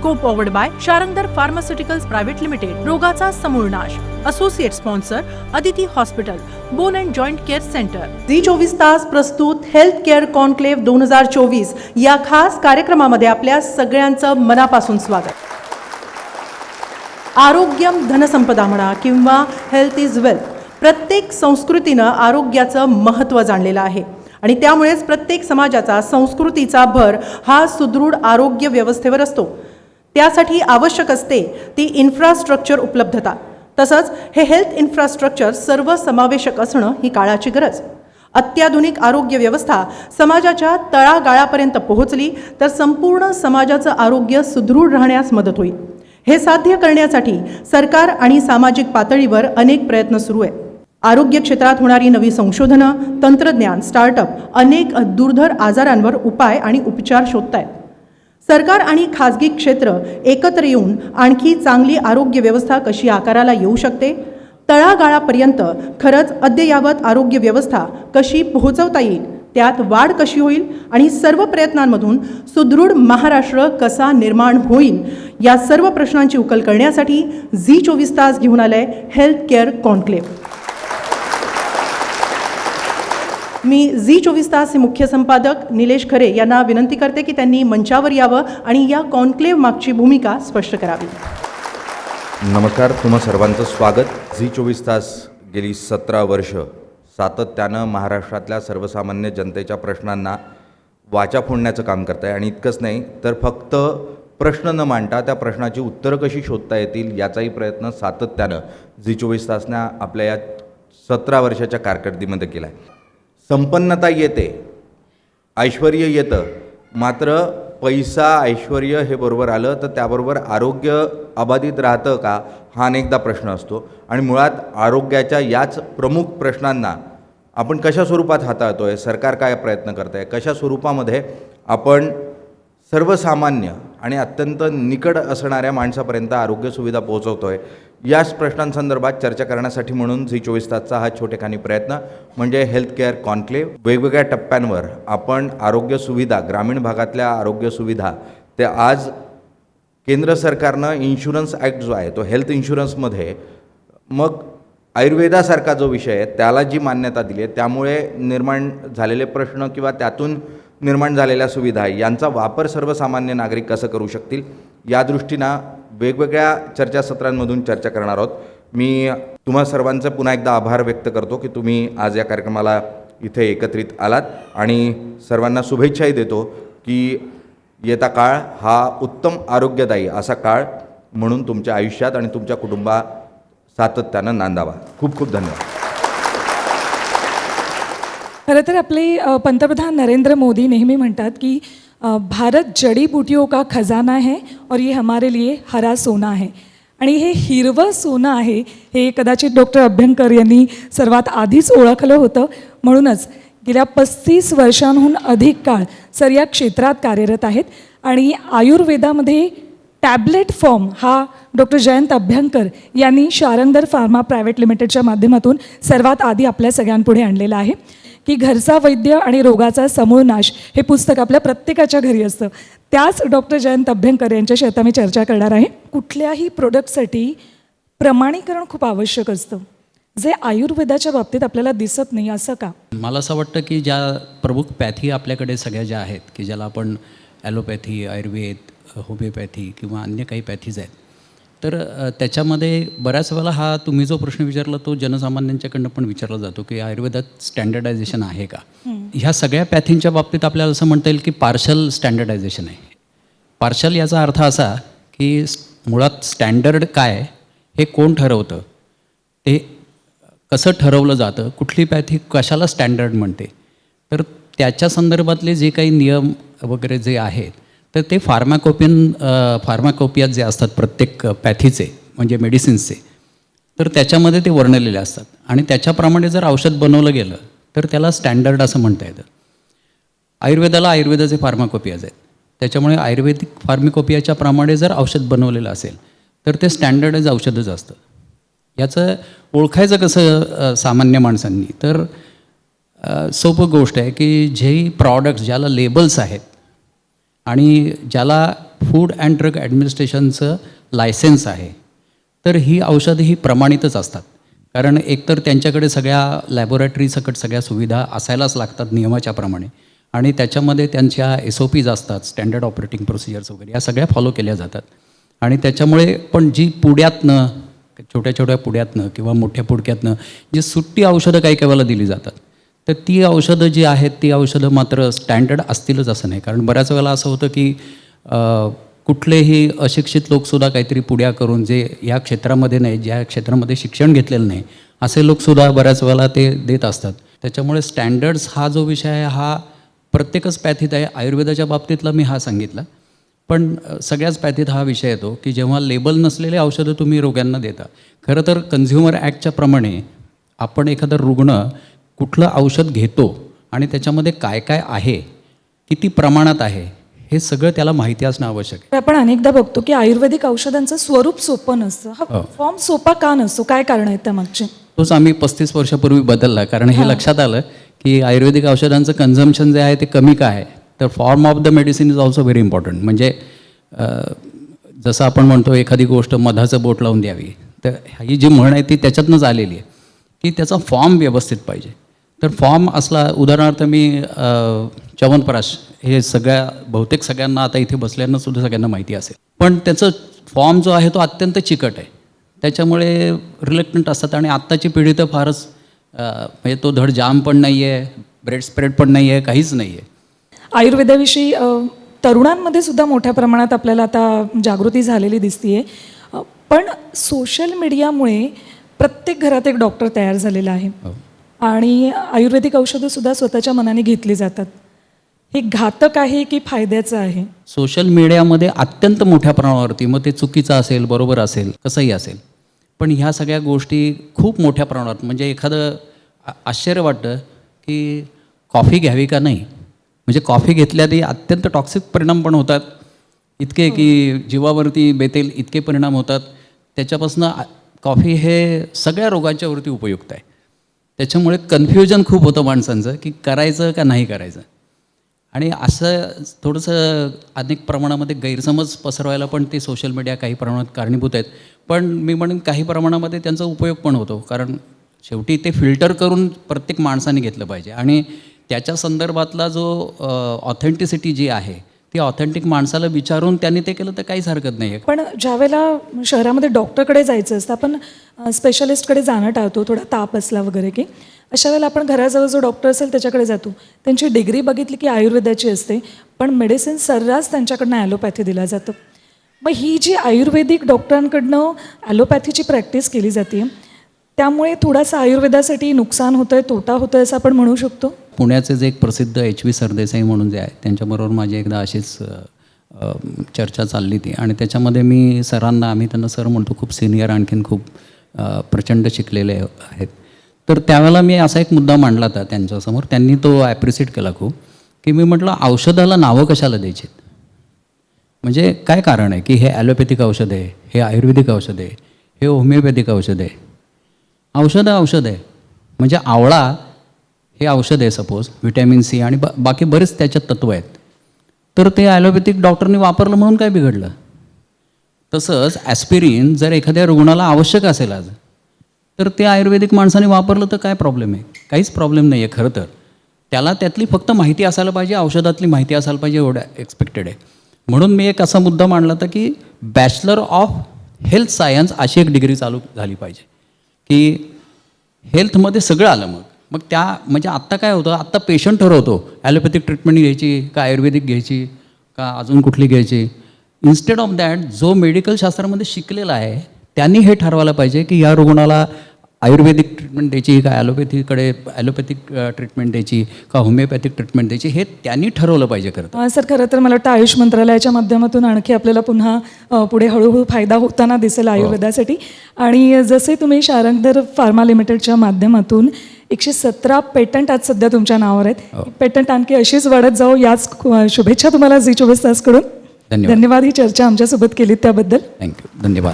को powered by Sharangdhar pharmaceuticals private limited. रोगाचा समूळ नाश. Associate sponsor Aditi hospital, bone and joint care centre. Zee 24 Taas प्रस्तुत हेल्थ केअर कॉन्क्लेव्ह 2024 या खास कार्यक्रमामध्ये आपल्या सगळ्यांचं मनापासून स्वागत. आरोग्यम धनसंपदा म्हणा किंवा हेल्थ इज वेल्थ, प्रत्येक संस्कृतीनं आरोग्याचं महत्त्व जाणलेलं आहे आणि त्यामुळेच प्रत्येक समाजाचा संस्कृतीचा भर हा सुदृढ आरोग्य व्यवस्थेवर असतो. त्यासाठी आवश्यक असते ती इन्फ्रास्ट्रक्चर उपलब्धता. तसंच हे हेल्थ इन्फ्रास्ट्रक्चर सर्वसमावेशक असणं ही काळाची गरज. अत्याधुनिक आरोग्य व्यवस्था समाजाच्या तळागाळापर्यंत पोहोचली तर संपूर्ण समाजाचं आरोग्य सुदृढ राहण्यास मदत होईल. हे साध्य करण्यासाठी सरकार आणि सामाजिक पातळीवर अनेक प्रयत्न सुरू आहेत. आरोग्य क्षेत्रात होणारी नवी संशोधनं, तंत्रज्ञान, स्टार्टअप अनेक दुर्धर आजारांवर उपाय आणि उपचार शोधत आहेत. सरकार आणि खाजगी क्षेत्र एकत्र येऊन आणखी चांगली आरोग्य व्यवस्था कशी आकाराला येऊ शकते, तळागाळापर्यंत खरंच अद्ययावत आरोग्य व्यवस्था कशी पोहोचवता येईल, त्यात वाढ कशी होईल आणि सर्व प्रयत्नांमधून सुदृढ महाराष्ट्र कसा निर्माण होईल, या सर्व प्रश्नांची उकल करण्यासाठी झी 24 तास घेऊन आलंय हेल्थ केअर कॉन्क्लेव्ह. मी झी 24 तास हे मुख्य संपादक निलेश खरे यांना विनंती करते की त्यांनी मंचावर यावं आणि या कॉन्क्लेव्ह मागची भूमिका स्पष्ट करावी. नमस्कार, तुम्हा सर्वांचं स्वागत. झी 24 तास गेली 17 वर्ष सातत्यानं महाराष्ट्रातल्या सर्वसामान्य जनतेच्या प्रश्नांना वाचा फोडण्याचं काम करत आहे आणि इतकंच नाही तर फक्त प्रश्न न मांडता त्या प्रश्नाची उत्तरं कशी शोधता येतील याचाही प्रयत्न सातत्यानं झी 24 तासनं आपल्या या 17 वर्षाच्या कारकिर्दीमध्ये केला आहे. संपन्नता येते, ऐश्वर येतं, मात्र पैसा ऐश्वर हे बरोबर आलं तर त्याबरोबर आरोग्य अबाधित राहतं का हा अनेकदा प्रश्न असतो. आणि मुळात आरोग्याच्या याच प्रमुख प्रश्नांना आपण कशा स्वरूपात हाताळतो आहे, सरकार काय प्रयत्न करत आहे, कशा स्वरूपामध्ये आपण सर्वसामान्य आणि अत्यंत निकट असणाऱ्या माणसापर्यंत आरोग्य सुविधा पोहोचवतो आहे, याच प्रश्नांसंदर्भात चर्चा करण्यासाठी म्हणून झी 24 तासचा हा छोटेखानी प्रयत्न म्हणजे हेल्थ केअर कॉन्क्लेव्ह. वेगवेगळ्या टप्प्यांवर आपण आरोग्य सुविधा, ग्रामीण भागातल्या आरोग्य सुविधा, ते आज केंद्र सरकारनं इन्शुरन्स ॲक्ट जो आहे तो हेल्थ इन्शुरन्समध्ये, मग आयुर्वेदासारखा जो विषय आहे त्याला जी मान्यता दिली आहे, त्यामुळे निर्माण झालेले प्रश्न किंवा त्यातून निर्माण झालेल्या सुविधा यांचा वापर सर्वसामान्य नागरिक कसं करू शकतील या दृष्टीनं वेगवेगळ्या चर्चासत्रांमधून चर्चा करणार आहोत. मी तुम्हा सर्वांचं पुन्हा एकदा आभार व्यक्त करतो की तुम्ही आज या कार्यक्रमाला इथे एकत्रित आलात आणि सर्वांना शुभेच्छाही देतो की येता काळ हा उत्तम आरोग्यदायी असा काळ म्हणून तुमच्या आयुष्यात आणि तुमच्या कुटुंबात सातत्यानं नांदावा. खूप खूप धन्यवाद. खरं तर आपले पंतप्रधान नरेंद्र मोदी नेहमी म्हणतात की भारत जड़ी बूटियों का खजाना है और ये हमारे लिए हरा सोना है. आणि हे हिरवं सोनं आहे हे कदाचित डॉक्टर अभ्यंकर यांनी सर्वात आधीच ओळखलं होतं. म्हणूनच गेल्या 35 वर्षांहून अधिक काळ सर या क्षेत्रात कार्यरत आहेत आणि आयुर्वेदामध्ये टॅबलेट फॉर्म हा डॉक्टर जयंत अभ्यंकर यांनी शारंगधर फार्मा प्रायव्हेट लिमिटेडच्या माध्यमातून सर्वात आधी आपल्या सगळ्यांपुढे आणलेलं आहे की घरचा वैद्य आणि रोगाचा समूळ नाश हे पुस्तक आपल्या प्रत्येकाच्या घरी असतं. त्याच डॉक्टर जयंत अभ्यंकर यांच्याशी आता मी चर्चा करणार आहे. कुठल्याही प्रोडक्टसाठी प्रमाणीकरण खूप आवश्यक असतं, जे आयुर्वेदाच्या बाबतीत आपल्याला दिसत नाही, असं का? मला असं वाटतं की ज्या प्रमुख पॅथी आपल्याकडे सगळ्या ज्या आहेत की ज्याला आपण ॲलोपॅथी, आयुर्वेद, होमिओपॅथी किंवा अन्य काही पॅथीज आहेत, तर त्याच्यामध्ये बऱ्याच वेळेला हा तुम्ही जो प्रश्न विचारला तो जनसामान्यांच्याकडनं पण विचारला जातो की आयुर्वेदात स्टँडर्डायझेशन आहे का. ह्या सगळ्या पॅथींच्या बाबतीत आपल्याला असं म्हणता येईल की पार्शल स्टँडर्डायझेशन आहे. पार्शल याचा अर्थ असा की मुळात स्टँडर्ड काय हे कोण ठरवतं, ते कसं ठरवलं जातं, कुठली पॅथी कशाला स्टँडर्ड म्हणते, तर त्याच्या संदर्भातले जे काही नियम वगैरे जे आहेत तर ते फार्माकोपियात जे असतात प्रत्येक पॅथीचे म्हणजे मेडिसिन्सचे, तर त्याच्यामध्ये ते वर्णलेले असतात आणि त्याच्याप्रमाणे जर औषध बनवलं गेलं तर त्याला स्टँडर्ड असं म्हणता येतं. आयुर्वेदाला आयुर्वेदाचे फार्माकोपियाज आहेत, त्याच्यामुळे आयुर्वेदिक फार्माकोपियाच्या प्रमाणे जर औषध बनवलेलं असेल तर ते स्टँडर्डाइज औषधच असतं. याचं ओळखायचं कसं सामान्य माणसांनी, तर सोपं गोष्ट आहे की जे प्रॉडक्ट्स ज्याला लेबल्स आहेत आणि ज्याला फूड अँड ड्रग ॲडमिनिस्ट्रेशनचं लायसन्स आहे, तर ही औषधं ही प्रमाणितच असतात. कारण एकतर त्यांच्याकडे सगळ्या लॅबोरेटरीसकट सगळ्या सुविधा असायलाच लागतात नियमाच्या प्रमाणे, आणि त्याच्यामध्ये त्यांच्या SOPs असतात, स्टँडर्ड ऑपरेटिंग प्रोसिजर्स वगैरे, या सगळ्या फॉलो केल्या जातात. आणि त्याच्यामुळे पण जी पुड्यातनं, छोट्या छोट्या पुड्यातनं किंवा मोठ्या पुडक्यातनं जी सुट्टी औषधं काही काही वेळेला दिली जातात, तर ती औषधं जी आहेत ती औषधं मात्र स्टँडर्ड असतीलच असं नाही. कारण बऱ्याच वेळेला असं होतं की कुठलेही अशिक्षित लोकसुद्धा काहीतरी पुड्या करून, जे या क्षेत्रामध्ये नाही, ज्या क्षेत्रामध्ये शिक्षण घेतलेलं नाही, असे लोकसुद्धा बऱ्याच वेळेला ते देत असतात. त्याच्यामुळे स्टँडर्ड्स हा जो विषय आहे हा प्रत्येकच पॅथीत आहे. आयुर्वेदाच्या बाबतीतला मी हा सांगितला, पण सगळ्याच पॅथीत हा विषय येतो की जेव्हा लेबल नसलेले औषधं तुम्ही रोग्यांना देता. खरं तर कन्झ्युमर ॲक्टच्या प्रमाणे आपण एखादा रुग्ण कुठलं औषध घेतो आणि त्याच्यामध्ये काय काय आहे, किती प्रमाणात आहे, हे सगळं त्याला माहिती असणं आवश्यक आहे. आपण अनेकदा बघतो की आयुर्वेदिक औषधांचं स्वरूप सोपं नसतं. हा फॉर्म सोपा का नसतो? काय कारण आहेत त्यामागचे? तोच आम्ही 35 वर्षापूर्वी बदलला. कारण हे लक्षात आलं की आयुर्वेदिक औषधांचं कन्झम्पशन जे आहे ते कमी का आहे, तर form of the medicine is also very important. म्हणजे जसं आपण म्हणतो एखादी गोष्ट मधाचं बोट लावून द्यावी, तर ही जी म्हण आहे ती त्याच्यातनंच आलेली आहे की त्याचा फॉर्म व्यवस्थित पाहिजे. तर फॉर्म असला, उदाहरणार्थ मी च्यवनप्राश हे बहुतेक सगळ्यांना आता इथे बसल्यांना सुद्धा सगळ्यांना माहिती असेल, पण त्याचं फॉर्म जो आहे तो अत्यंत चिकट आहे. त्याच्यामुळे रिलेक्टंट असतात. आणि आत्ताची पिढी तर फारच म्हणजे तो धड जाम पण नाही आहे, ब्रेड स्प्रेड पण नाही आहे, काहीच नाही आहे. आयुर्वेदाविषयी तरुणांमध्ये सुद्धा मोठ्या प्रमाणात आपल्याला आता जागृती झालेली दिसतीये. पण सोशल मीडियामुळे प्रत्येक घरात एक डॉक्टर तयार झालेला आहे आणि आयुर्वेदिक औषधंसुद्धा स्वतःच्या मनाने घेतली जातात. हे घातक आहे की फायद्याचं आहे? सोशल मीडियामध्ये अत्यंत मोठ्या प्रमाणावरती, मग ते चुकीचं असेल, बरोबर असेल, कसंही असेल, पण ह्या सगळ्या गोष्टी खूप मोठ्या प्रमाणात, म्हणजे एखादं आश्चर्य वाटतं की कॉफी घ्यावी का नाही. म्हणजे कॉफी घेतल्याने अत्यंत टॉक्सिक परिणाम पण होतात, इतके की जीवावरती बेतेल इतके परिणाम होतात. त्याच्यापासून कॉफी हे सगळ्या रोगांच्यावरती उपयुक्त आहे. त्याच्यामुळे कन्फ्युजन खूप होतं माणसांचं की करायचं का नाही करायचं. आणि असं थोडंसं अनेक प्रमाणामध्ये गैरसमज पसरवायला पण ते सोशल मीडिया काही प्रमाणात कारणीभूत आहेत. पण मी म्हणेन काही प्रमाणामध्ये त्यांचा उपयोग पण होतो, कारण शेवटी ते फिल्टर करून प्रत्येक माणसाने घेतलं पाहिजे. आणि त्याच्या संदर्भातला जो ऑथेंटिसिटी जी आहे ती ऑथेंटिक माणसाला विचारून त्यांनी ते केलं तर काहीच हरकत नाही आहे. पण ज्यावेळेला शहरामध्ये डॉक्टरकडे जायचं असतं, आपण स्पेशालिस्टकडे जाणं टाळतो, थोडा ताप असला वगैरे की, अशा वेळेला आपण घराजवळ जो डॉक्टर असेल त्याच्याकडे जातो. त्यांची डिग्री बघितली की आयुर्वेदाची असते, पण मेडिसिन सर्रास त्यांच्याकडनं ॲलोपॅथी दिला जातं. मग ही जी आयुर्वेदिक डॉक्टरांकडनं ॲलोपॅथीची प्रॅक्टिस केली जाते, त्यामुळे थोडासा आयुर्वेदासाठी नुकसान होतं आहे, तोटा होतो आहे असं आपण म्हणू शकतो. पुण्याचे जे एक प्रसिद्ध HV सरदेसाई म्हणून जे आहे, त्यांच्याबरोबर माझी एकदा अशीच चर्चा चालली ती. आणि त्याच्यामध्ये मी सरांना, आम्ही त्यांना सर म्हणतो, खूप सिनियर, आणखीन खूप प्रचंड शिकलेले आहेत. तर त्यावेळेला मी असा एक मुद्दा मांडला होता त्यांच्यासमोर. त्यांनी तो ॲप्रिशिएट केला खूप, की मी म्हटलं औषधाला नावं कशाला द्यायची, म्हणजे काय कारण आहे की हे ॲलोपॅथिक औषध आहे, हे आयुर्वेदिक औषध आहे, हे होमिओपॅथिक औषध आहे. औषध आहे. म्हणजे आवळा हे औषध आहे सपोज, व्हिटॅमिन C आणि बाकी बरेच त्याच्यात तत्त्व आहेत. तर ते ॲलोपॅथिक डॉक्टरने वापरलं म्हणून काय बिघडलं? तसंच ॲस्पिरिन जर एखाद्या रुग्णाला आवश्यक असेल आज, तर ते आयुर्वेदिक माणसाने वापरलं तर काय प्रॉब्लेम आहे? काहीच प्रॉब्लेम नाही आहे. खरं तर त्याला त्यातली फक्त माहिती असायला पाहिजे, औषधातली माहिती असायला पाहिजे, एवढं एक्सपेक्टेड आहे. म्हणून मी एक असा मुद्दा मांडला होता की बॅचलर ऑफ हेल्थ सायन्स अशी एक डिग्री चालू झाली पाहिजे की हेल्थमध्ये सगळं आलं. मग त्या म्हणजे आत्ता काय होतं, आत्ता पेशंट ठरवतो ॲलोपॅथिक ट्रीटमेंट घ्यायची का आयुर्वेदिक घ्यायची का अजून कुठली घ्यायची. इन्स्टेड ऑफ दॅट जो मेडिकल शास्त्रामध्ये शिकलेला आहे त्यांनी हे ठरवायला पाहिजे की या रुग्णाला आयुर्वेदिक ट्रीटमेंट द्यायची का ॲलोपॅथिक ट्रीटमेंट द्यायची का होमिओपॅथिक ट्रीटमेंट द्यायची, हे त्यांनी ठरवलं पाहिजे. सर, खरं तर मला वाटतं आयुष मंत्रालयाच्या माध्यमातून आणखी आपल्याला पुन्हा पुढे हळूहळू फायदा होताना दिसेल आयुर्वेदासाठी. आणि जसे तुम्ही शारंगधर फार्मा लिमिटेडच्या माध्यमातून 117 पेटंट आज सध्या तुमच्या नावावर आहेत. पेटंट आणखी अशीच वाढत जाऊ, याच शुभेच्छा तुम्हाला झी24 तासकडून. धन्यवाद ही चर्चा आमच्यासोबत केली त्याबद्दल. थँक्यू, धन्यवाद.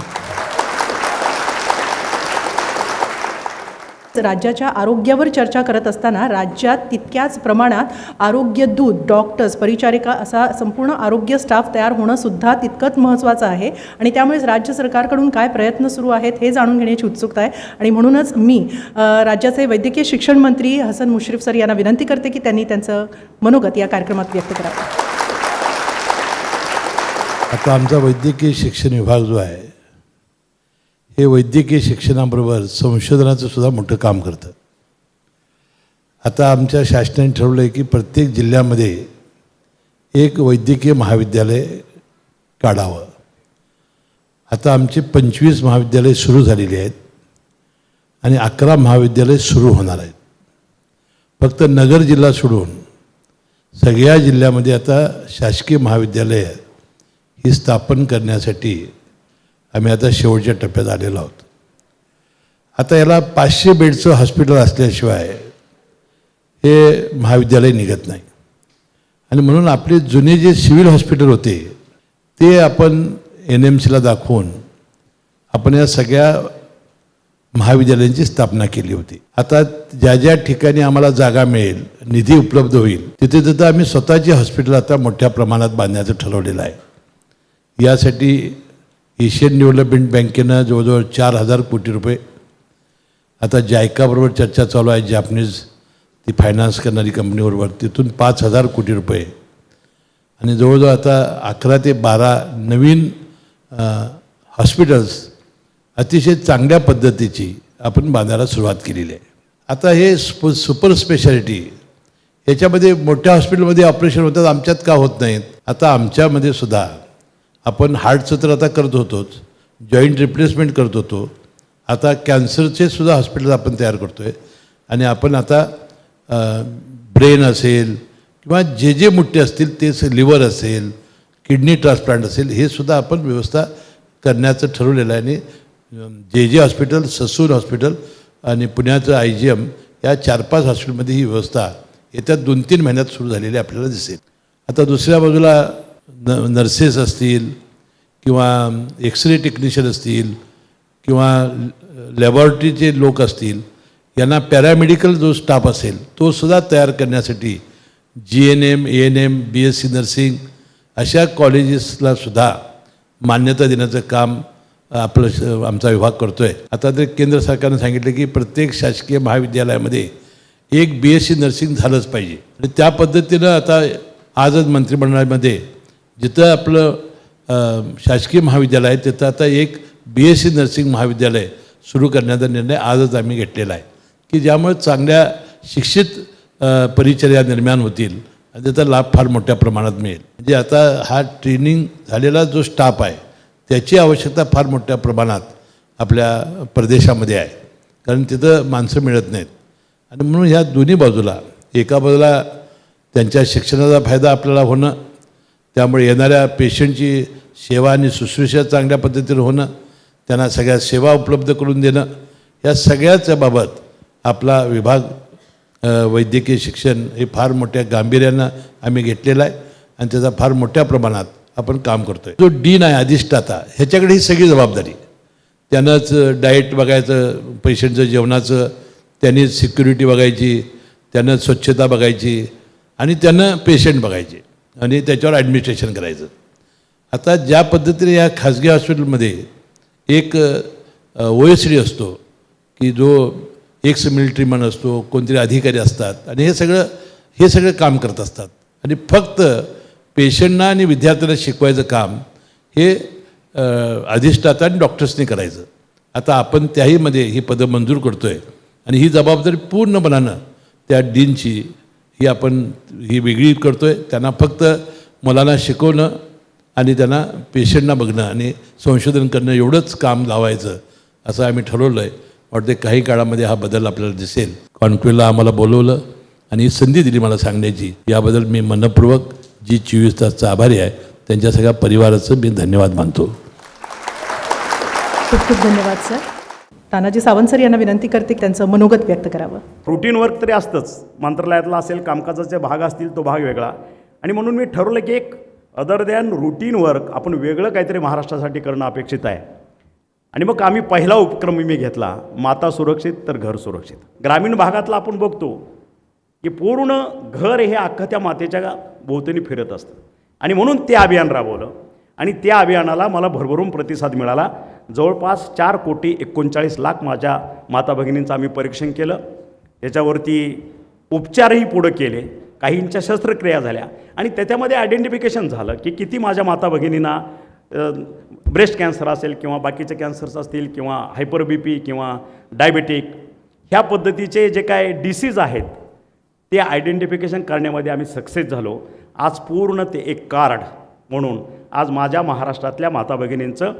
राज्याच्या आरोग्यावर चर्चा करत असताना राज्यात तितक्याच प्रमाणात आरोग्य दूत, डॉक्टर्स, परिचारिका असा संपूर्ण आरोग्य स्टाफ तयार होणं सुद्धा तितकंच महत्त्वाचं आहे आणि त्यामुळेच राज्य सरकारकडून काय प्रयत्न सुरू आहेत हे जाणून घेण्याची उत्सुकता आहे आणि म्हणूनच मी राज्याचे वैद्यकीय शिक्षण मंत्री हसन मुश्रीफ सर यांना विनंती करते की त्यांनी त्यांचं मनोगत या कार्यक्रमात व्यक्त करावं. आता आमचा वैद्यकीय शिक्षण विभाग जो आहे हे वैद्यकीय शिक्षणाबरोबर संशोधनाचं सुद्धा मोठं काम करतं. आता आमच्या शासनाने ठरवलं आहे की प्रत्येक जिल्ह्यामध्ये एक वैद्यकीय महाविद्यालय काढावं. आता आमची 25 महाविद्यालय सुरू झालेली आहेत आणि 11 महाविद्यालय सुरू होणार आहेत. फक्त नगर जिल्हा सोडून सगळ्या जिल्ह्यामध्ये आता शासकीय महाविद्यालय ही स्थापन करण्यासाठी आम्ही आता शेवटच्या टप्प्यात आलेलो आहोत. आता याला 500 बेडचं हॉस्पिटल असल्याशिवाय हे महाविद्यालय निघत नाही आणि म्हणून आपले जुने जे सिव्हिल हॉस्पिटल होते ते आपण NMCला दाखवून आपण या सगळ्या महाविद्यालयांची स्थापना केली होती. आता ज्या ज्या ठिकाणी आम्हाला जागा मिळेल, निधी उपलब्ध होईल, तिथे तिथं आम्ही स्वतःचे हॉस्पिटल आता मोठ्या प्रमाणात बांधण्याचं ठरवलेलं आहे. यासाठी एशियन डेव्हलपमेंट बँकेनं जवळजवळ 4,000 कोटी रुपये, आता जायकाबरोबर चर्चा चालू आहे, जॅपनीज ती फायनान्स करणारी कंपनीबरोबर, तिथून 5,000 कोटी रुपये आणि जवळजवळ आता 11 ते 12 नवीन हॉस्पिटल्स अतिशय चांगल्या पद्धतीची आपण बांधायला सुरुवात केलेली आहे. आता हे सुपर स्पेशालिटी याच्यामध्ये मोठ्या हॉस्पिटलमध्ये ऑपरेशन होतात, आमच्यात का होत नाहीत? आता आमच्यामध्ये सुद्धा आपण हार्टचं तर आता करत होतोच, जॉईंट रिप्लेसमेंट करत होतो, आता कॅन्सरचे सुद्धा हॉस्पिटल आपण तयार करतो आहे आणि आपण आता ब्रेन असेल किंवा जे जे मोठे असतील ते लिव्हर असेल, किडनी ट्रान्सप्लांट असेल, हे सुद्धा आपण व्यवस्था करण्याचं ठरवलेलं आहे. आणि जे हॉस्पिटल, ससून हॉस्पिटल आणि पुण्याचं IGM या 4-5 हॉस्पिटलमध्ये ही व्यवस्था येत्या 2-3 महिन्यात सुरू झालेली आपल्याला दिसेल. आता दुसऱ्या बाजूला नर्सेस असतील किंवा एक्सरे टेक्निशियन असतील किंवा लॅबॉरेटरीचे लोक असतील, यांना पॅरामेडिकल जो स्टाफ असेल तो सुद्धा तयार करण्यासाठी GNM, ANM, BSc नर्सिंग अशा कॉलेजेसला सुद्धा मान्यता देण्याचं काम आमचा विभाग करतो आहे. आता तर केंद्र सरकारने सांगितलं की प्रत्येक शासकीय महाविद्यालयामध्ये एक BSc नर्सिंग झालंच पाहिजे आणि त्या पद्धतीनं आता आजच मंत्रिमंडळामध्ये जिथं आपलं शासकीय महाविद्यालय आहे तिथं आता एक BSc नर्सिंग महाविद्यालय सुरू करण्याचा निर्णय आजच आम्ही घेतलेला आहे की ज्यामुळे चांगल्या शिक्षित परिचर्या निर्माण होतील आणि त्याचा लाभ फार मोठ्या प्रमाणात मिळेल. म्हणजे आता हा ट्रेनिंग झालेला जो स्टाफ आहे त्याची आवश्यकता फार मोठ्या प्रमाणात आपल्या प्रदेशामध्ये आहे, कारण तिथं माणसं मिळत नाहीत. आणि म्हणून ह्या दोन्ही बाजूला, एका बाजूला त्यांच्या शिक्षणाचा फायदा आपल्याला होणं, त्यामुळे येणाऱ्या पेशंटची सेवा आणि शुश्रूषा चांगल्या पद्धतीने होणं, त्यांना सगळ्या सेवा उपलब्ध करून देणं, या सगळ्याच्या बाबत आपला विभाग वैद्यकीय शिक्षण हे फार मोठ्या गांभीर्यानं आम्ही घेतलेलं आहे आणि त्याचा फार मोठ्या प्रमाणात आपण काम करतो आहे. जो डीन आहे, अधिष्ठाता, ह्याच्याकडे ही सगळी जबाबदारी, त्यानंच डाएट बघायचं, पेशंटचं जेवणाचं, त्यांनी सिक्युरिटी बघायची, त्यानं स्वच्छता बघायची आणि त्यानं पेशंट बघायचे आणि त्याच्यावर ॲडमिनिस्ट्रेशन करायचं. आता ज्या पद्धतीने या खाजगी हॉस्पिटलमध्ये एक OSD असतो की जो एक्स मिलिटरीमन असतो, कोणतरी अधिकारी असतात आणि हे सगळं काम करत असतात आणि फक्त पेशंटना आणि विद्यार्थ्यांना शिकवायचं काम हे अधिष्ठाता आणि डॉक्टर्सनी करायचं. आता आपण त्याहीमध्ये ही पदं मंजूर करतो आहे आणि ही जबाबदारी पूर्णपणानं त्या डीनची ही आपण ही वेगळी करतो आहे. त्यांना फक्त मुलांना शिकवणं आणि त्यांना पेशंटना बघणं आणि संशोधन करणं एवढंच काम लावायचं असं आम्ही ठरवलं आहे. वाटते काही काळामध्ये हा बदल आपल्याला दिसेल. कॉन्क्लेव्हला आम्हाला बोलवलं आणि ही संधी दिली मला सांगण्याची, याबद्दल मी मनपूर्वक G24 तासचा आभारी आहे. त्यांच्या सगळ्या परिवाराचं मी धन्यवाद मानतो. खूप खूप धन्यवाद सर. तानाजी सावंत सर यांना विनंती करते की त्यांचं मनोगत व्यक्त करावं. रुटीन वर्क तरी असतंच, मंत्रालयातला असेल, कामकाजाचे भाग असतील, तो भाग वेगळा. आणि म्हणून मी ठरवलं की एक अदर दॅन रुटीन वर्क आपण वेगळं काहीतरी महाराष्ट्रासाठी करणं अपेक्षित आहे. आणि मग आम्ही पहिला उपक्रम मी घेतला, माता सुरक्षित तर घर सुरक्षित. ग्रामीण भागातला आपण बघतो की पूर्ण घर हे अख्खं त्या मातेच्या भोवतीने फिरत असतं आणि म्हणून ते अभियान राबवलं आणि त्या अभियानाला मला भरभरून प्रतिसाद मिळाला. जवळपास 4,39,00,000 माझ्या माता भगिनींचं आम्ही परीक्षण केलं. त्याच्यावरती उपचारही पुढं केले, काहींच्या शस्त्रक्रिया झाल्या आणि त्याच्यामध्ये आयडेंटिफिकेशन झालं की किती माझ्या माता भगिनींना ब्रेस्ट कॅन्सर असेल किंवा बाकीचे कॅन्सर्स असतील किंवा हायपर BP किंवा डायबेटिक ह्या पद्धतीचे जे काय डिसीज आहेत ते आयडेंटिफिकेशन करण्यामध्ये आम्ही सक्सेस झालो. आज पूर्ण ते एक कार्ड म्हणून आज माझ्या महाराष्ट्रातल्या माता भगिनींचं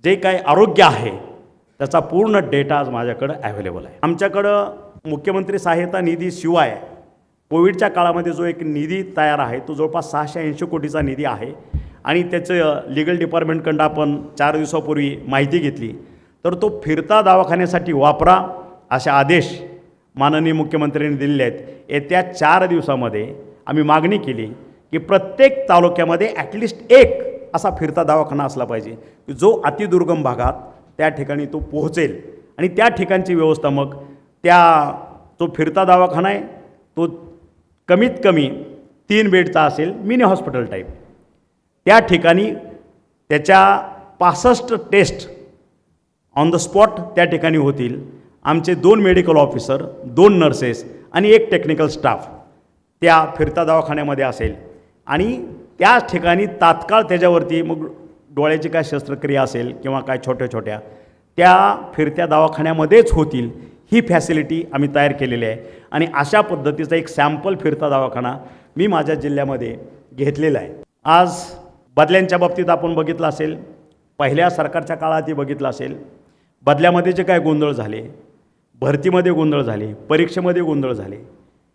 जे काय आरोग्य आहे त्याचा पूर्ण डेटा आज माझ्याकडं ॲव्हेलेबल आहे. आमच्याकडं मुख्यमंत्री सहायता निधी शिवाय कोविडच्या काळामध्ये जो एक निधी तयार आहे तो जवळपास 680 कोटीचा निधी आहे आणि त्याचं लीगल डिपार्टमेंटकडं आपण 4 दिवसापूर्वी माहिती घेतली तर तो फिरता दवाखान्यासाठी वापरा असे आदेश माननीय मुख्यमंत्र्यांनी दिलेले आहेत. येत्या 4 दिवसामध्ये आम्ही मागणी केली की प्रत्येक तालुक्यामध्ये ॲटलिस्ट एक असा फिरता दवाखाना असला पाहिजे जो अतिदुर्गम भागात त्या ठिकाणी तो पोहोचेल आणि त्या ठिकाणची व्यवस्था मग त्या जो फिरता दवाखाना आहे तो कमीत कमी 3 बेडचा असेल, मिनी हॉस्पिटल टाईप. त्या ठिकाणी त्याच्या 65 टेस्ट ऑन द स्पॉट त्या ठिकाणी होतील. आमचे 2 मेडिकल ऑफिसर, 2 नर्सेस आणि 1 टेक्निकल स्टाफ त्या फिरता दवाखान्यामध्ये असेल आणि त्याच ठिकाणी तात्काळ त्याच्यावरती मग डोळ्याची काय शस्त्रक्रिया असेल किंवा काय छोट्या छोट्या त्या फिरत्या दवाखान्यामध्येच होतील. ही फॅसिलिटी आम्ही तयार केलेली आहे आणि अशा पद्धतीचा एक सॅम्पल फिरता दवाखाना मी माझ्या जिल्ह्यामध्ये घेतलेला आहे. आज बदल्यांच्या बाबतीत आपण बघितलं असेल, पहिल्या सरकारच्या काळातही बघितलं असेल, बदल्यामध्ये जे काय गोंधळ झाले, भरतीमध्ये गोंधळ झाले, परीक्षेमध्ये गोंधळ झाले,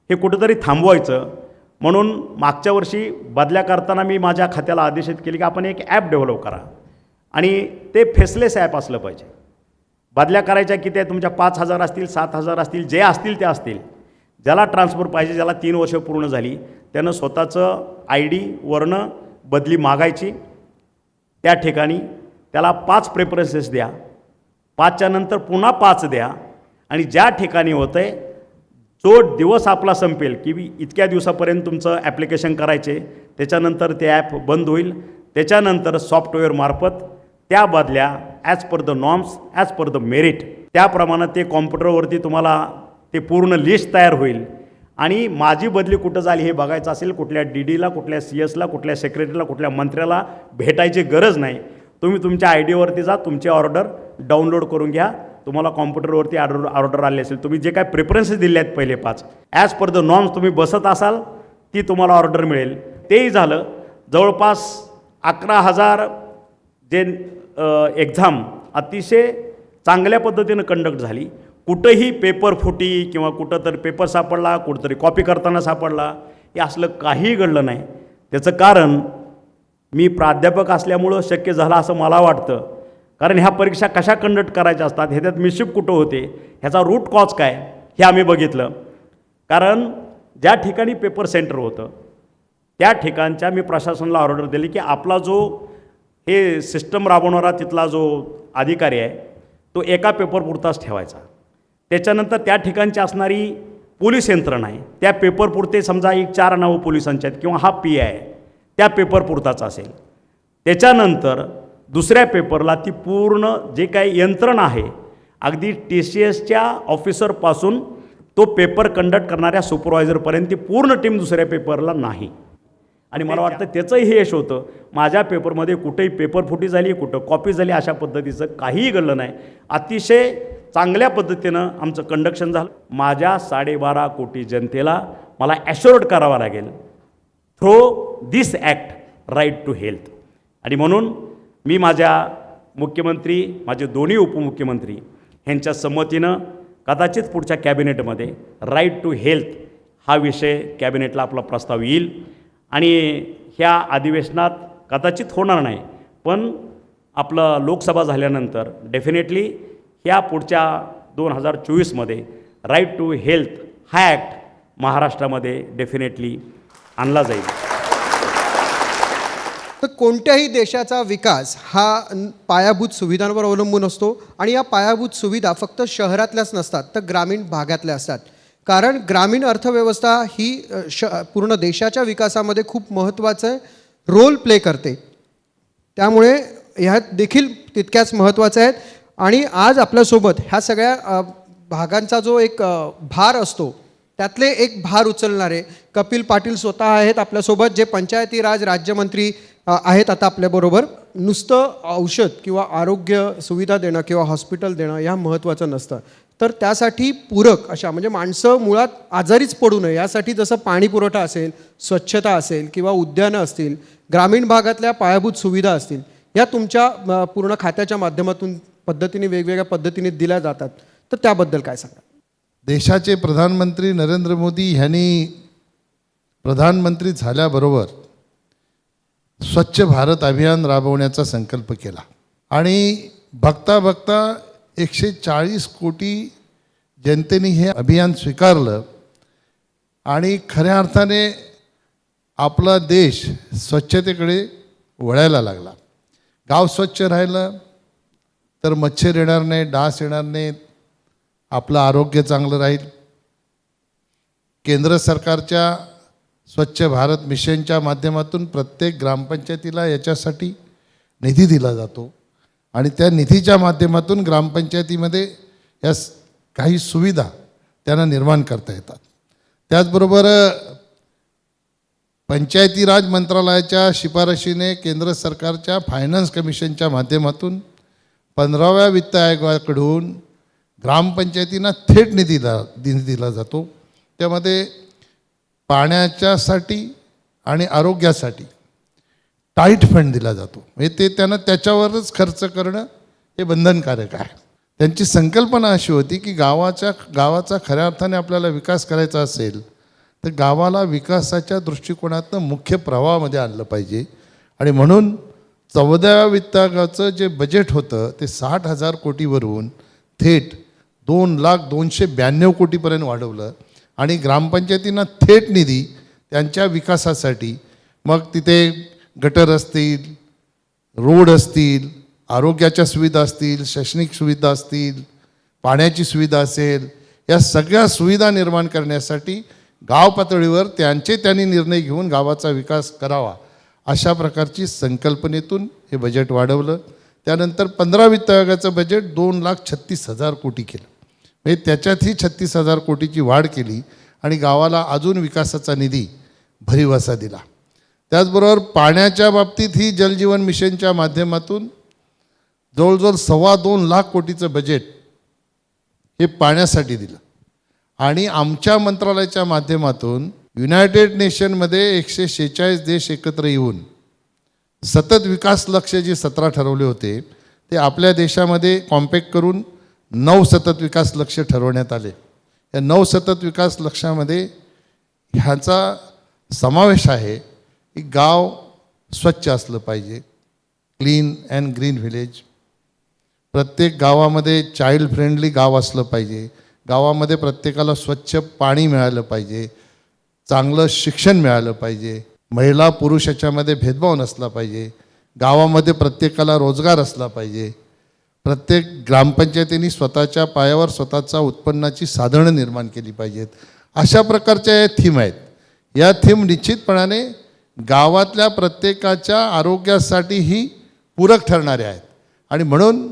हे कुठंतरी थांबवायचं म्हणून मागच्या वर्षी बदल्या करताना मी माझ्या खात्याला आदेशित केले की आपण एक ॲप डेव्हलप करा आणि ते फेसलेस ॲप असलं पाहिजे. बदल्या करायच्या किती आहे तुमच्या 5,000 असतील, 7,000 असतील, जे असतील ते असतील. ज्याला ट्रान्सफर पाहिजे, ज्याला 3 वर्ष पूर्ण झाली त्यानं स्वतःचं ID वरनं बदली मागायची. त्या ठिकाणी त्याला 5 प्रेफरन्सेस द्या, 5च्या नंतर पुन्हा 5 द्या आणि ज्या ठिकाणी होतं आहे जो दिवस आपला संपेल की इतक्या दिवसापर्यंत तुमचं ॲप्लिकेशन करायचे, त्याच्यानंतर ते ॲप बंद होईल. त्याच्यानंतर सॉफ्टवेअरमार्फत त्या बदल्या as per the norms, as per the merit त्याप्रमाणे ते कॉम्प्युटरवरती तुम्हाला ते पूर्ण लिस्ट तयार होईल आणि माझी बदली कुठं झाली हे बघायचं असेल, कुठल्या DDला, कुठल्या CS ला, कुठल्या सेक्रेटरीला, कुठल्या मंत्र्याला भेटायची गरज नाही. तुम्ही तुमच्या IDवरती जा, तुमची ऑर्डर डाउनलोड करून घ्या. तुम्हाला कॉम्प्युटरवरती ऑर्डर आली असेल, तुम्ही जे काय प्रेफरन्सेस दिले आहेत पहिले 5 ॲज पर द नॉर्म्स तुम्ही बसत असाल ती तुम्हाला ऑर्डर मिळेल. तेही झालं. जवळपास 11,000 जे एक्झाम अतिशय चांगल्या पद्धतीनं कंडक्ट झाली. कुठंही पेपर फुटी किंवा कुठं तर पेपर सापडला, कुठंतरी कॉपी करताना सापडला, हे असलं काहीही घडलं नाही. त्याचं कारण मी प्राध्यापक असल्यामुळं शक्य झालं असं मला वाटतं. कारण ह्या परीक्षा कशा कंडक्ट करायच्या असतात, ह्याच्यात मिस्शिफ कुठं होते, ह्याचा रूट कॉज काय हे आम्ही बघितलं. कारण ज्या ठिकाणी पेपर सेंटर होतं त्या ठिकाणच्या मी प्रशासनाला ऑर्डर दिली की आपला जो हे सिस्टम राबवणारा तिथला जो अधिकारी आहे तो एका पेपरपुरताच ठेवायचा. त्याच्यानंतर त्या ठिकाणची असणारी पोलीस यंत्रणा आहे त्या पेपरपुरते समजा 4 नावं पोलिसांच्या आहेत किंवा हा PI आहे त्या पेपरपुरताच असेल. त्याच्यानंतर दुसऱ्या पेपरला ती पूर्ण जे काही यंत्रणा आहे अगदी TCSच्या ऑफिसरपासून तो पेपर कंडक्ट करणाऱ्या सुपरवायझरपर्यंत ती पूर्ण टीम दुसऱ्या पेपरला नाही. आणि मला वाटतं त्याचंही हे यश होतं. माझ्या पेपरमध्ये कुठेही पेपर फुटी झाली, कुठं कॉपी झाली अशा पद्धतीचं काहीही घडलं नाही. अतिशय चांगल्या पद्धतीनं आमचं कंडक्शन झालं. माझ्या 12.5 कोटी जनतेला मला ॲश्युअर्ड करावा लागेल through this act right to health. आणि म्हणून मी माझ्या मुख्यमंत्री, माझे दोन्ही उपमुख्यमंत्री ह्यांच्या संमतीनं कदाचित पुढच्या कॅबिनेटमध्ये राईट टू हेल्थ हा विषय कॅबिनेटला आपला प्रस्ताव येईल आणि ह्या अधिवेशनात कदाचित होणार नाही, पण आपलं लोकसभा झाल्यानंतर डेफिनेटली ह्या पुढच्या 2024मध्ये राईट टू हेल्थ हा ॲक्ट महाराष्ट्रामध्ये डेफिनेटली आणला जाईल. तर कोणत्याही देशाचा विकास हा पायाभूत सुविधांवर अवलंबून असतो आणि या पायाभूत सुविधा फक्त शहरातल्याच नसतात तर ग्रामीण भागातल्या असतात. कारण ग्रामीण अर्थव्यवस्था ही पूर्ण देशाच्या विकासामध्ये खूप महत्त्वाचं रोल प्ले करते. त्यामुळे ह्यात देखील तितक्याच महत्त्वाचं आहेत. आणि आज आपल्यासोबत ह्या सगळ्या भागांचा जो एक भार असतो त्यातले एक भार उचलणारे कपिल पाटील स्वतः आहेत आपल्यासोबत, जे पंचायती राज राज्यमंत्री आहेत आता आपल्याबरोबर. नुसतं औषध किंवा आरोग्य सुविधा देणं किंवा हॉस्पिटल देणं ह्या महत्त्वाचं नसतं, तर त्यासाठी पूरक अशा म्हणजे माणसं मुळात आजारीच पडू नये यासाठी जसं पाणी पुरवठा असेल, स्वच्छता असेल किंवा उद्यानं असतील, ग्रामीण भागातल्या पायाभूत सुविधा असतील, या तुमच्या पूर्ण खात्याच्या माध्यमातून पद्धतीने वेगवेगळ्या पद्धतीने दिल्या जातात. तर त्याबद्दल काय सांगा? देशाचे प्रधानमंत्री नरेंद्र मोदी ह्यांनी प्रधानमंत्री झाल्याबरोबर स्वच्छ भारत अभियान राबवण्याचा संकल्प केला आणि बघता बघता 140 कोटी जनतेने हे अभियान स्वीकारलं आणि खऱ्या अर्थाने आपला देश स्वच्छतेकडे वळायला लागला. गाव स्वच्छ राहिलं तर मच्छर येणार नाही, डास येणार नाहीत, आपलं आरोग्य चांगलं राहील. केंद्र सरकारच्या स्वच्छ भारत मिशनच्या माध्यमातून प्रत्येक ग्रामपंचायतीला याच्यासाठी निधी दिला जातो आणि त्या निधीच्या माध्यमातून ग्रामपंचायतीमध्ये या काही सुविधा त्यांना निर्माण करता येतात. त्याचबरोबर पंचायती राज मंत्रालयाच्या शिफारशीने केंद्र सरकारच्या फायनान्स कमिशनच्या माध्यमातून 15व्या वित्त आयोगाकडून ग्रामपंचायतींना थेट निधी दिला जातो. त्यामध्ये पाण्याच्यासाठी आणि आरोग्यासाठी टाईट फंड दिला जातो. म्हणजे ते त्यांना त्याच्यावरच खर्च करणं हे बंधनकारक आहे. त्यांची संकल्पना अशी होती की गावाचा खऱ्या अर्थाने आपल्याला विकास करायचा असेल तर गावाला विकासाच्या दृष्टिकोनातून मुख्य प्रवाहामध्ये आणलं पाहिजे आणि म्हणून 14व्या वित्त आयोगाचं जे बजेट होतं ते 60,000 कोटीवरून थेट 2,02,92 कोटीपर्यंत वाढवलं आणि ग्रामपंचायतींना थेट निधी त्यांच्या विकासासाठी, मग तिथे गटर असतील, रोड असतील, आरोग्याच्या सुविधा असतील, शैक्षणिक सुविधा असतील, पाण्याची सुविधा असेल, या सगळ्या सुविधा निर्माण करण्यासाठी गाव पातळीवर त्यांनी निर्णय घेऊन गावाचा विकास करावा अशा प्रकारची संकल्पनेतून हे बजेट वाढवलं. त्यानंतर 15 वित्त आयोगाचं बजेट 2,36,000 कोटी केलं. म्हणजे त्याच्यातही 36,000 कोटीची वाढ केली आणि गावाला अजून विकासाचा निधी भरीव असा दिला. त्याचबरोबर पाण्याच्या बाबतीत ही जलजीवन मिशनच्या माध्यमातून जवळजवळ 2.25 लाख कोटीचं बजेट हे पाण्यासाठी दिलं आणि आमच्या मंत्रालयाच्या माध्यमातून युनायटेड नेशनमध्ये 146 देश एकत्र येऊन सतत विकास लक्ष्य जे 17 ठरवले होते ते आपल्या देशामध्ये कॉम्पॅक्ट करून 9 सतत विकास लक्ष ठरवण्यात आले. या 9 सतत विकास लक्ष्यामध्ये ह्याचा समावेश आहे की गाव स्वच्छ असलं पाहिजे, क्लीन अँड ग्रीन व्हिलेज. प्रत्येक गावामध्ये चाइल्ड फ्रेंडली गाव असलं पाहिजे. गावामध्ये प्रत्येकाला स्वच्छ पाणी मिळालं पाहिजे, चांगलं शिक्षण मिळालं पाहिजे, महिला पुरुष याच्यामध्ये भेदभाव नसला पाहिजे, गावामध्ये प्रत्येकाला रोजगार असला पाहिजे. प्रत्येक ग्रामपंचायतींनी स्वतःच्या पायावर स्वतःचा उत्पन्नाची साधनं निर्माण केली पाहिजेत. अशा प्रकारच्या या थीम आहेत. या थीम निश्चितपणाने गावातल्या प्रत्येकाच्या आरोग्यासाठीही पूरक ठरणारे आहेत आणि म्हणून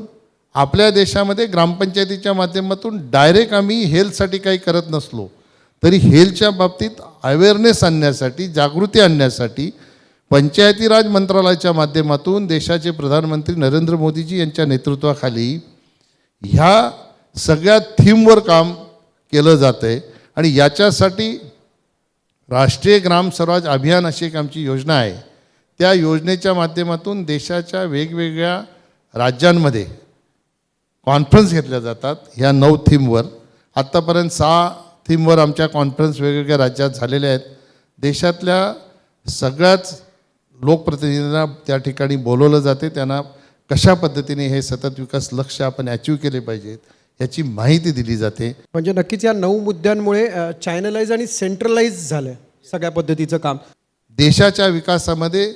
आपल्या देशामध्ये ग्रामपंचायतीच्या माध्यमातून डायरेक्ट आम्ही हेल्थसाठी काही करत नसलो तरी हेल्थच्या बाबतीत अवेअरनेस आणण्यासाठी, जागृती आणण्यासाठी पंचायती राज मंत्रालयाच्या माध्यमातून देशाचे प्रधानमंत्री नरेंद्र मोदीजी यांच्या नेतृत्वाखाली ह्या सगळ्या थीमवर काम केलं जातं आहे आणि याच्यासाठी राष्ट्रीय ग्राम स्वराज अभियान अशी एक आमची योजना आहे. त्या योजनेच्या माध्यमातून देशाच्या वेगवेगळ्या राज्यांमध्ये कॉन्फरन्स घेतल्या जातात ह्या 9 थीमवर. आत्तापर्यंत 6 थीमवर आमच्या कॉन्फरन्स वेगवेगळ्या राज्यात झालेल्या आहेत. देशातल्या सगळ्याच लोकप्रतिनिधींना त्या ठिकाणी बोलवलं जाते. त्यांना कशा पद्धतीने हे सतत विकास लक्ष्य आपण अचीव केले पाहिजेत याची माहिती दिली जाते. म्हणजे नक्कीच या 9 मुद्द्यांमुळे चॅनलाइज आणि सेंट्रलाइज झालं सगळ्या पद्धतीचं काम. देशाच्या विकासामध्ये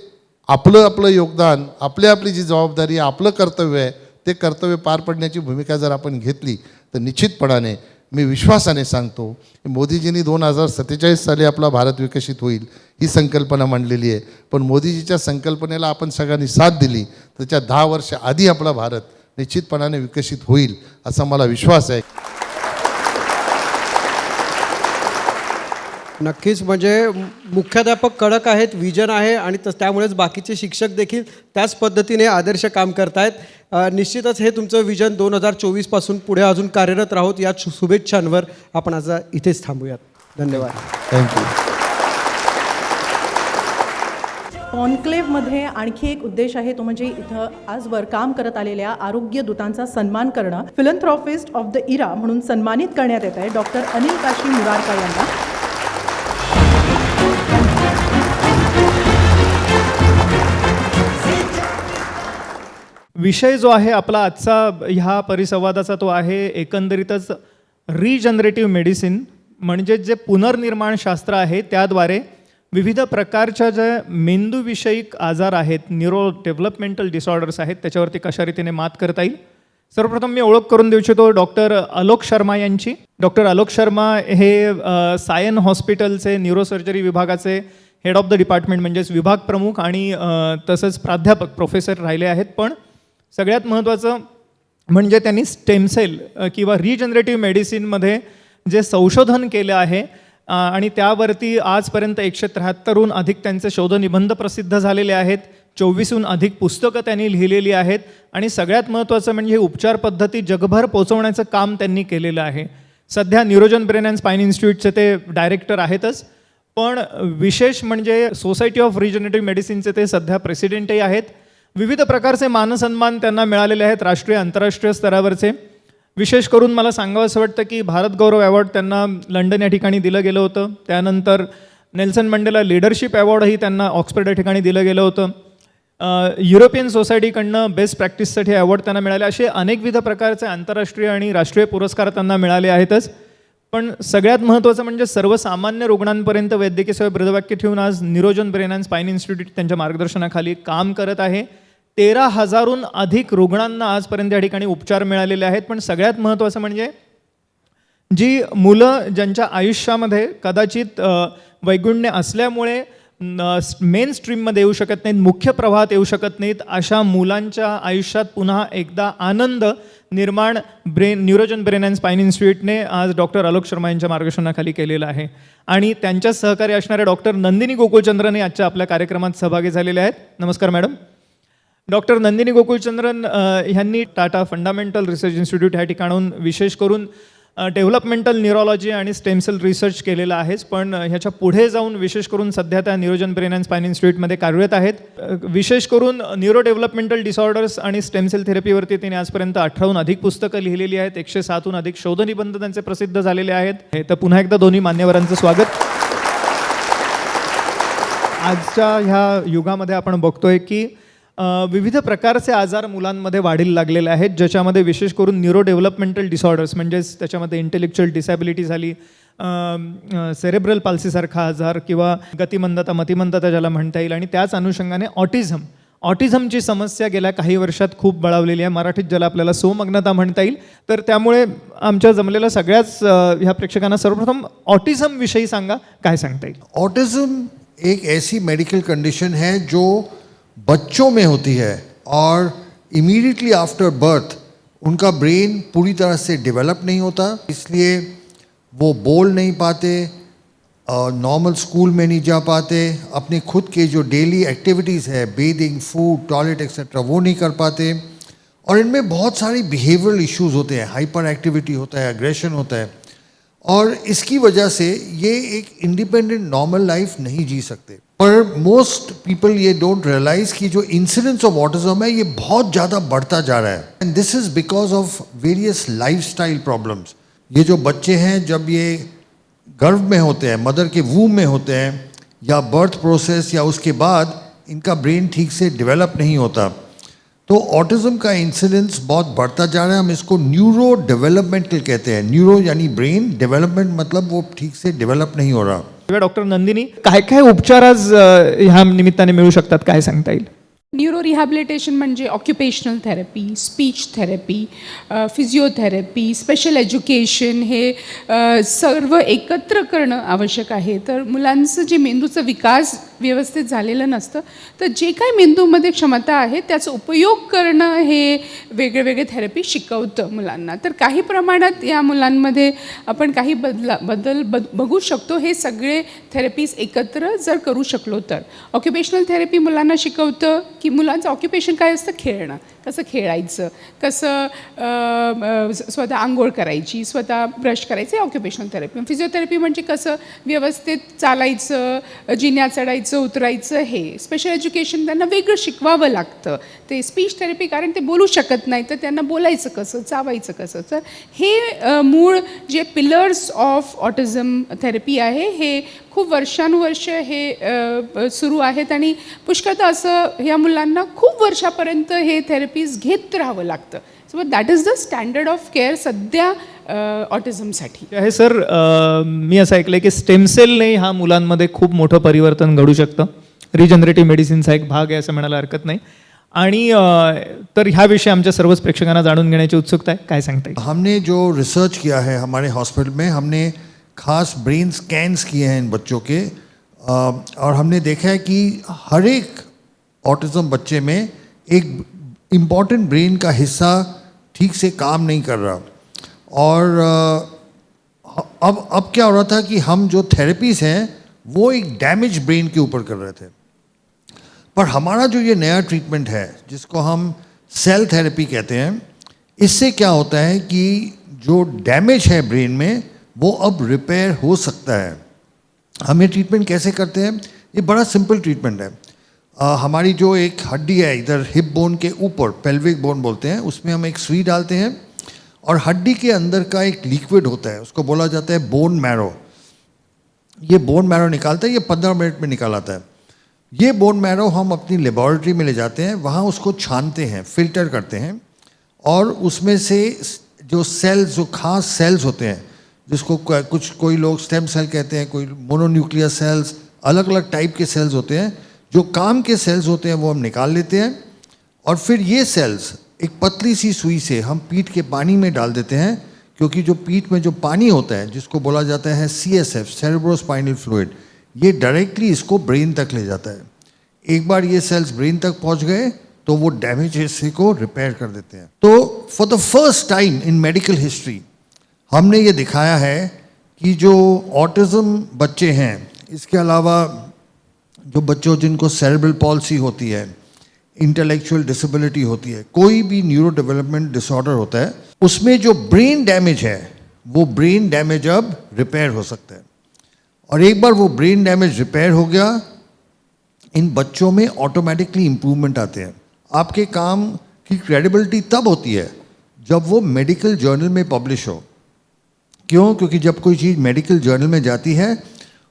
आपलं आपलं योगदान, आपली जी जबाबदारी, आपलं कर्तव्य आहे, ते कर्तव्य पार पडण्याची भूमिका जर आपण घेतली तर निश्चितपणाने मी विश्वासाने सांगतो की मोदीजींनी 2047 साली आपला भारत विकसित होईल ही संकल्पना मांडलेली आहे. पण मोदीजीच्या संकल्पनेला आपण सगळ्यांनी साथ दिली त्याच्या 10 वर्ष आधी आपला भारत निश्चितपणाने विकसित होईल असा मला विश्वास आहे. नक्कीच, म्हणजे मुख्याध्यापक कडक आहेत, विजन आहे आणि त्यामुळेच बाकीचे शिक्षक देखील त्याच पद्धतीने आदर्श काम करतायत. निश्चितच हे तुमचं विजन 2024 पासून पुढे अजून कार्यरत राहोत या शुभेच्छांवर आपण आज इथेच थांबूयात. धन्यवाद. थँक्यू. कॉन्क्लेव्हमध्ये आणखी एक उद्देश आहे, तो म्हणजे इथं आजवर काम करत आलेल्या आरोग्य दूतांचा सन्मान करणं. फिलंथ्रॉपिस्ट ऑफ द इरा म्हणून सन्मानित करण्यात येत आहे डॉक्टर अनिल काशी मुरारका यांना. विषय जो आहे आपला आजचा ह्या परिसंवादाचा तो आहे एकंदरीतच रिजनरेटिव्ह मेडिसिन, म्हणजे जे पुनर्निर्माण शास्त्र आहे त्याद्वारे विविध प्रकारच्या ज्या मेंदूविषयक आजार आहेत, न्यूरो डेव्हलपमेंटल डिसऑर्डर्स आहेत, त्याच्यावरती कशा रीतीने मात करता येईल. सर्वप्रथम मी ओळख करून देऊ इच्छितो डॉक्टर आलोक शर्मा यांची. डॉक्टर आलोक शर्मा हे सायन हॉस्पिटलचे न्यूरोसर्जरी विभागाचे हेड ऑफ द डिपार्टमेंट म्हणजेच विभाग प्रमुख आणि तसंच प्राध्यापक प्रोफेसर राहिले आहेत. पण सगळ्यात महत्त्वाचं म्हणजे त्यांनी स्टेमसेल किंवा रिजनरेटिव्ह मेडिसिनमध्ये जे संशोधन केलं आहे आणि त्यावरती आजपर्यंत 173हून अधिक त्यांचे शोधनिबंध प्रसिद्ध झालेले आहेत. 24हून अधिक पुस्तकं त्यांनी लिहिलेली आहेत आणि सगळ्यात महत्त्वाचं म्हणजे उपचार पद्धती जगभर पोहोचवण्याचं काम त्यांनी केलेलं आहे. सध्या न्यूरोजन ब्रेन अँड स्पाइन इन्स्टिट्यूटचे ते डायरेक्टर आहेतच, पण विशेष म्हणजे सोसायटी ऑफ रिजनरेटिव्ह मेडिसिनचे ते सध्या प्रेसिडेंटही आहेत. विविध प्रकारचे मानसन्मान त्यांना मिळालेले आहेत राष्ट्रीय आंतरराष्ट्रीय स्तरावरचे. विशेष करून मला सांगावंसं वाटतं की भारत गौरव अवॉर्ड त्यांना लंडन या ठिकाणी दिलं गेलं होतं. त्यानंतर नेल्सन मंडेला लीडरशिप अवॉर्डही त्यांना ऑक्सफर्ड या ठिकाणी दिलं गेलं होतं. युरोपियन सोसायटीकडनं बेस्ट प्रॅक्टिससाठी अवॉर्ड त्यांना मिळाले. असे अनेकविध प्रकारचे आंतरराष्ट्रीय आणि राष्ट्रीय पुरस्कार त्यांना मिळाले आहेतच. पण सगळ्यात महत्त्वाचं म्हणजे सर्वसामान्य रुग्णांपर्यंत वैद्यकीय सेवा ब्रीदवाक्य ठेवून आज न्यूरोजन ब्रेन अँड स्पाइन इन्स्टिट्यूट त्यांच्या मार्गदर्शनाखाली काम करत आहे. 13,000हून अधिक रुग्णांना आजपर्यंत या ठिकाणी उपचार मिळालेले आहेत. पण सगळ्यात महत्त्वाचं म्हणजे जी मुलं ज्यांच्या आयुष्यामध्ये कदाचित वैगुण्य असल्यामुळे मेन स्ट्रीममध्ये येऊ शकत नाहीत, मुख्य प्रवाहात येऊ शकत नाहीत, अशा मुलांच्या आयुष्यात पुन्हा एकदा आनंद निर्माण न्यूरोजन ब्रेन अँड स्पाइन इन्स्टिट्यूटने आज डॉक्टर आलोक शर्मा यांच्या मार्गदर्शनाखाली केलेलं आहे. आणि त्यांच्याच सहकारी असणाऱ्या डॉक्टर नंदिनी गोकुलचंद्रन आजच्या आपल्या कार्यक्रमात सहभागी झालेले आहेत. नमस्कार मॅडम. डॉक्टर नंदिनी गोकुलचंद्रन ह्यांनी टाटा फंडामेंटल रिसर्च इन्स्टिट्यूट ह्या ठिकाणून विशेष करून डेव्हलपमेंटल न्यूरोलॉजी आणि स्टेमसेल रिसर्च केलेला आहेच, पण ह्याच्या पुढे जाऊन विशेष करून सध्या त्या न्यूरोजन ब्रेन अँड स्पाइन इन्स्टिट्यूटमध्ये कार्यरत आहेत. विशेष करून न्यूरो डेव्हलपमेंटल डिसऑर्डर्स आणि स्टेमसेल थेरपीवरती त्यांनी आजपर्यंत 18हून अधिक पुस्तकं लिहिलेली आहेत. 107हून अधिक शोधनिबंध त्यांचे प्रसिद्ध झालेले आहेत. तर पुन्हा एकदा दोन्ही मान्यवरांचं स्वागत. आजच्या ह्या युगामध्ये आपण बघतोय की विविध प्रकारचे आजार मुलांमध्ये वाढीला लागलेले आहेत, ज्याच्यामध्ये विशेष करून न्यूरो डेव्हलपमेंटल डिसऑर्डर्स म्हणजेच त्याच्यामध्ये इंटेलेक्च्युअल डिसॅबिलिटी झाली, सेरेब्रल पाल्सीसारखा आजार किंवा गतिमंदता मतिमंदता ज्याला म्हणता येईल, आणि त्याच अनुषंगाने ऑटिझमची समस्या गेल्या काही वर्षात खूप बळावलेली आहे. मराठीत ज्याला आपल्याला सोमग्नता म्हणता येईल. तर त्यामुळे आमच्या जमलेल्या सगळ्याच ह्या प्रेक्षकांना सर्वप्रथम ऑटिझमविषयी सांगा, काय सांगता येईल? ऑटिज्म एक ऐसी मेडिकल कंडीशन है जो बच्चों में होती है और इमीडिएटली आफ्टर बर्थ उनका ब्रेन पूरी तरह से डेवलप नहीं होता, इसलिए वो बोल नहीं पाते, नॉर्मल स्कूल में नहीं जा पाते, अपने खुद के जो डेली एक्टिविटीज़ है बेदिंग, फूड, टॉयलेट एक्सेट्रा वो नहीं कर पाते, और इनमें बहुत सारी बिहेवियरल इश्यूज होते हैं, हाइपर एक्टिविटी होता है, एग्रेशन होता है, और इसकी वजह से ये एक इंडिपेंडेंट नॉर्मल लाइफ नहीं जी सकते. पर मोस्ट पीपल ये डोंट रियलाइज कि जो इंसिडेंस ऑफ ऑटिज्म है ये बहुत ज़्यादा बढ़ता जा रहा है, end this is because of various lifestyle problems. ये जो बच्चे हैं जब ये गर्भ में होते हैं, मदर के वूम में होते हैं, या बर्थ प्रोसेस या उसके बाद इनका ब्रेन ठीक से डेवलप नहीं होता, तो ऑटिज्म का इंसिडेंस बहुत बढ़ता जा रहा है. हम इसको न्यूरो डेवलपमेंटल कहते हैं. न्यूरो यानी ब्रेन, डेवलपमेंट मतलब वो ठीक से डेवलप नहीं हो रहा. डॉक्टर नंदिनी, काय काय उपचार आज ह्या निमित्ताने मिळू शकतात, काय सांगता येईल? न्यूरो रिहॅबिलिटेशन म्हणजे occupational therapy, speech therapy, physiotherapy, special education हे सर्व एकत्र करणं आवश्यक आहे. तर मुलांचं जे मेंदूचा विकास व्यवस्थित झालेलं नसतं, तर जे काही मेंदूमध्ये क्षमता आहे त्याचा उपयोग करणं हे वेगळे वेगळे थेरपी शिकवतं मुलांना. तर काही प्रमाणात या मुलांमध्ये आपण काही बदल बघू शकतो. हे सगळे थेरपीज एकत्र जर करू शकलो तर. ऑक्युपेशनल थेरपी मुलांना शिकवतं की मुलांचं ऑक्युपेशन काय असतं, खेळणं, कसं खेळायचं, कसं स्वतः आंघोळ करायची, स्वतः ब्रश करायचं, हे ऑक्युपेशनल थेरपी. फिजिओथेरपी म्हणजे कसं व्यवस्थित चालायचं, जिन्या चढायचं, उतरायचं, हे. स्पेशल एज्युकेशन त्यांना वेगळं शिकवावं लागतं. ते स्पीच थेरपी कारण ते बोलू शकत नाही, तर त्यांना बोलायचं कसं, चावायचं कसं. तर हे मूळ जे पिलर्स ऑफ ऑटिझम थेरपी आहे हे खूप वर्षानुवर्ष हे सुरू आहेत आणि पुष्कळदा असं ह्या मुलांना खूप वर्षापर्यंत हे थेरपीज घेत राहावं लागतं. So that is the standard of care सध्या ऑटिझमसाठी. आहे सर, मी असं ऐकलं की स्टेम सेलने ह्या मुलांमध्ये खूप मोठं परिवर्तन घडू शकतं. रिजनरेटिव्ह मेडिसिनचा एक भाग आहे असं म्हणायला हरकत नाही. आणि तर ह्याविषयी आमच्या सर्वच प्रेक्षकांना जाणून घेण्याची उत्सुकता आहे, काय सांगता येईल? हमने जो रिसर्च किया है हमारे हॉस्पिटल में, हमने खास ब्रेन स्कैन्स किए हैं इन बच्चों के, और हमने देखा है कि हर एक ऑटिज्म बच्चे में एक इम्पॉर्टेंट ब्रेन का हिस्सा ठीक से काम नहीं कर रहा. और अब क्या हो रहा था कि हम जो थेरेपीज़ हैं वो एक डैमेज ब्रेन के ऊपर कर रहे थे. पर हमारा जो ये नया ट्रीटमेंट है जिसको हम सेल थेरेपी कहते हैं, इससे क्या होता है कि जो डैमेज है ब्रेन में वो अब रिपेयर हो सकता है. हम ये ट्रीटमेंट कैसे करते हैं? ये बड़ा सिंपल ट्रीटमेंट है. हमारी जो एक हड्डी है इधर हिप बोन के ऊपर, पेल्विक बोन बोलते हैं, उसमें हम एक सुई डालते हैं और हड्डी के अंदर का एक लिक्विड होता है, उसको बोला जाता है बोन मैरो. ये बोन मैरो निकालता है, ये 15 मिनट में निकाल आता है. ये बोन मैरो हम अपनी लेबॉरेटरी में ले जाते हैं, वहाँ उसको छानते हैं, फिल्टर करते हैं, और उसमें से जो सेल्स, जो खास सेल्स होते हैं, जिसको कोई लोग स्टेम सेल कहते हैं, कोई मोनोन्यूक्लियर सेल्स, अलग अलग टाइप के सेल्स होते हैं, जो काम के सेल्स होते हैं वो हम निकाल लेते हैं. और फिर ये सेल्स एक पतली सी सुई से हम पीठ के पानी में डाल देते हैं, क्योंकि जो पीठ में जो पानी होता है जिसको बोला जाता है CSF, सेरेब्रोस्पाइनल फ्लूइड, ये डायरेक्टली इसको ब्रेन तक ले जाता है. एक बार ये सेल्स ब्रेन तक पहुंच गए तो वो डैमेज हिस्से को रिपेयर कर देते हैं. तो for the first time in medical history हमने ये दिखाया है कि जो ऑटिज्म बच्चे हैं, इसके अलावा जो बच्चों जिनको सेरेब्रल पॉल्सी होती है, इंटेलेक्चुअल डिसेबिलिटी होती है, कोई भी न्यूरो डेवलपमेंट डिसऑर्डर होता है, उसमें जो ब्रेन डैमेज है वो ब्रेन डैमेज अब रिपेयर हो सकता है. और एक बार वो ब्रेन डैमेज रिपेयर हो गया, इन बच्चों में ऑटोमेटिकली इम्प्रूवमेंट आते हैं. आपके काम की क्रेडिबिलिटी तब होती है जब वो मेडिकल जर्नल में पब्लिश हो. क्यों? क्योंकि जब कोई चीज़ मेडिकल जर्नल में जाती है,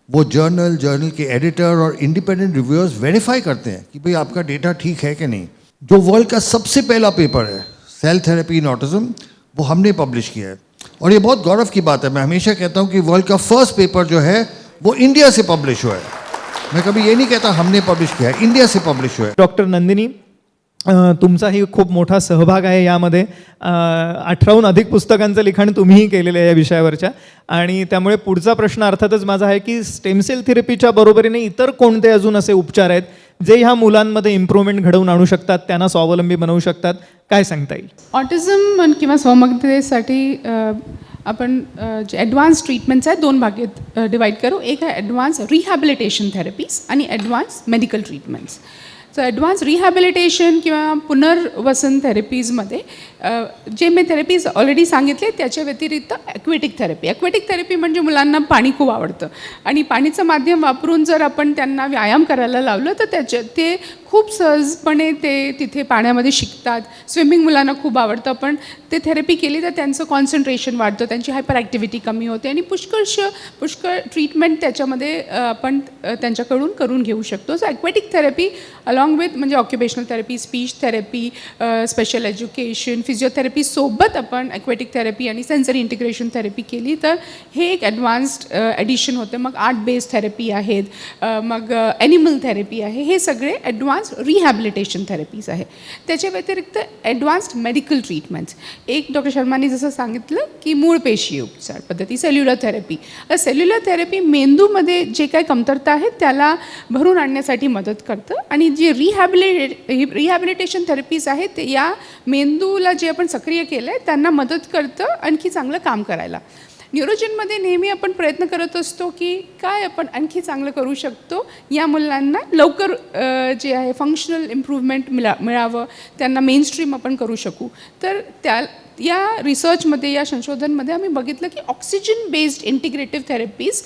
वो जर्नल के एडिटर और इंडिपेंडेंट रिव्यूअर्स वेरीफाई करते हैं कि भाई आपका डेटा ठीक है कि नहीं. जो वर्ल्ड का सबसे पहला पेपर है सेल थेरेपी इन ऑटिज्म, वो हमने पब्लिश किया है. और ये बहुत गौरव की बात है. मैं हमेशा कहता हूँ कि वर्ल्ड का फर्स्ट पेपर जो है वो इंडिया से पब्लिश हुआ है. मैं कभी ये नहीं कहता हमने पब्लिश किया है, इंडिया से पब्लिश हुआ है. डॉक्टर नंदिनी, तुमचाही खूप मोठा सहभाग आहे यामध्ये. 18हून अधिक पुस्तकांचं लिखाण तुम्हीही केलेलं आहे या विषयावरच्या. आणि त्यामुळे पुढचा प्रश्न अर्थातच माझा आहे की स्टेम सेल थेरपीच्या बरोबरीने इतर कोणते अजून असे उपचार आहेत जे ह्या मुलांमध्ये इम्प्रूव्हमेंट घडवून आणू शकतात, त्यांना स्वावलंबी बनवू शकतात, काय सांगता येईल? ऑटिझम किंवा स्वमग्नतेसाठी आपण जे ॲडव्हान्स ट्रीटमेंट्स आहेत दोन भागात डिवाईड करू. एक आहे ॲडव्हान्स रिहॅबिलिटेशन थेरपीज आणि advance medical treatments. So advance rehabilitation किंवा पुनर्वसन थेरपीजमध्ये जे मी थेरपीज ऑलरेडी सांगितले त्याच्या व्यतिरिक्त ॲक्वेटिक थेरपी म्हणजे मुलांना पाणी खूप आवडतं आणि पाणीचं माध्यम वापरून जर आपण त्यांना व्यायाम करायला लावलं तर ते खूप सहजपणे ते तिथे पाण्यामध्ये शिकतात. स्विमिंग मुलांना खूप आवडतं, पण ते थेरपी केली तर त्यांचं कॉन्सन्ट्रेशन वाढतं, त्यांची हायपर ॲक्टिव्हिटी कमी होते आणि पुष्कळ ट्रीटमेंट त्याच्यामध्ये आपण त्यांच्याकडून करून घेऊ शकतो. So aquatic therapy along along with म्हणजे occupational therapy, speech therapy, special education, physiotherapy सोबत आपण ॲक्वॅटिक थेरपी आणि सेन्सरी इंटिग्रेशन थेरपी केली तर हे एक ॲडव्हान्स्ड ॲडिशन होते. मग आर्ट बेस्ड थेरपी आहेत, मग ॲनिमल थेरपी आहे, हे सगळे ॲडव्हान्स्ड रिहॅबिलिटेशन थेरपीज आहे. त्याच्या व्यतिरिक्त ॲडव्हान्स्ड मेडिकल ट्रीटमेंट्स, एक डॉक्टर शर्मांनी जसं सांगितलं की मूळ पेशी उपचार पद्धती, सेल्युलर थेरपी. सेल्युलर थेरपी मेंदूमध्ये जे काही कमतरता आहे त्याला भरून आणण्यासाठी मदत करतं आणि जी रिहॅबिलिटेशन थेरपीज आहेत ते या मेंदूला जे आपण सक्रिय केलं आहे त्यांना मदत करतं आणखी चांगलं काम करायला. न्यूरोजनमध्ये नेहमी आपण प्रयत्न करत असतो की काय आपण आणखी चांगलं करू शकतो, या मुलांना लवकर जे आहे फंक्शनल इम्प्रूव्हमेंट मिळावं, त्यांना मेनस्ट्रीम आपण करू शकू. तर या रिसर्चमध्ये, या संशोधनमध्ये आम्ही बघितलं की ऑक्सिजन बेस्ड इंटिग्रेटिव्ह थेरपीज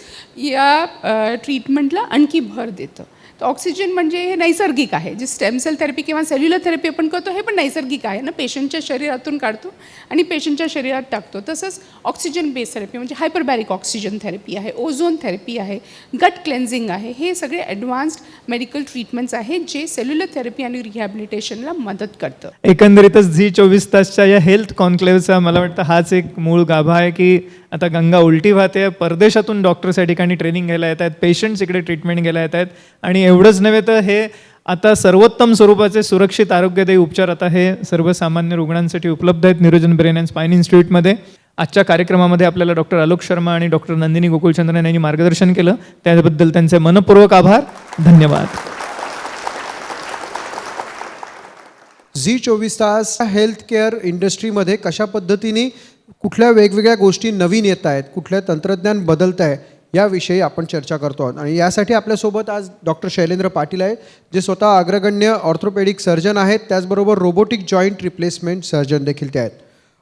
या ट्रीटमेंटला आणखी भर देतं. तर ऑक्सिजन म्हणजे हे नैसर्गिक आहे, जे स्टेम सेल थेरपी किंवा सेल्युलर थेरपी आपण करतो हे पण नैसर्गिक आहे ना, पेशंटच्या शरीरातून काढतो आणि पेशंटच्या शरीरात टाकतो. तसंच ऑक्सिजन बेस्ड थेरपी म्हणजे हायपरबॅरिक ऑक्सिजन थेरपी आहे, ओझोन थेरपी आहे, गट क्लेन्झिंग आहे, हे सगळे ॲडव्हान्स्ड मेडिकल ट्रीटमेंट्स आहेत जे सेल्युलर थेरपी आणि रिहॅबिलिटेशनला मदत करतं. एकंदरीतच झी 24 तासच्या या हेल्थ कॉन्क्लेव्हचा मला वाटतं हाच एक मूळ गाभा आहे की आता गंगा उलटी वाहते, परदेशातून डॉक्टर्स या ठिकाणी ट्रेनिंग घ्यायला येत आहेत, पेशंट्स इकडे ट्रीटमेंट घ्यायला येत आहेत आणि एवढंच नव्हे तर हे आता सर्वोत्तम स्वरूपाचे सुरक्षित आरोग्यदायी उपचार आता हे सर्वसामान्य रुग्णांसाठी उपलब्ध आहेत न्यूरोजन ब्रेन अँड स्पाइन इन्स्टिट्यूटमध्ये. आजच्या कार्यक्रमामध्ये आपल्याला डॉक्टर आलोक शर्मा आणि डॉक्टर नंदिनी गोकुलचंद्रन यांनी मार्गदर्शन केलं, त्याबद्दल त्यांचे मनपूर्वक आभार. धन्यवाद. झी 24 तास हेल्थ केअर इंडस्ट्रीमध्ये कशा पद्धतीने कुठल्या वेगवेगळ्या गोष्टी नवीन येत आहेत, कुठल्या तंत्रज्ञान बदलत आहे, याविषयी आपण चर्चा करतो आहोत. आणि यासाठी आपल्यासोबत आज डॉक्टर शैलेंद्र पाटील आहेत, जे स्वतः अग्रगण्य ऑर्थोपेडिक सर्जन आहेत, त्याचबरोबर रोबोटिक जॉईंट रिप्लेसमेंट सर्जन देखील ते आहेत.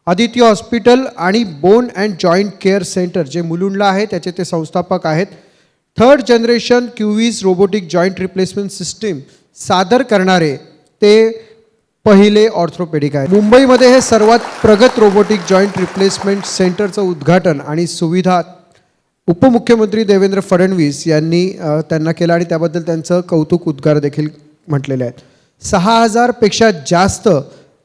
आदित्य हॉस्पिटल आणि bone and joint care centre जे मुलुंडला आहे त्याचे ते संस्थापक आहेत. 3rd generation Cuvis robotic joint replacement system सादर करणारे ते पहिले ऑर्थोपेडिक आहे. मुंबईमध्ये हे सर्वात प्रगत रोबोटिक जॉईंट रिप्लेसमेंट सेंटरचं उद्घाटन आणि सुविधा उपमुख्यमंत्री देवेंद्र फडणवीस यांनी त्यांना केलं आणि त्याबद्दल त्यांचं कौतुक उद्गार देखील म्हटलेले आहेत. 6000पेक्षा जास्त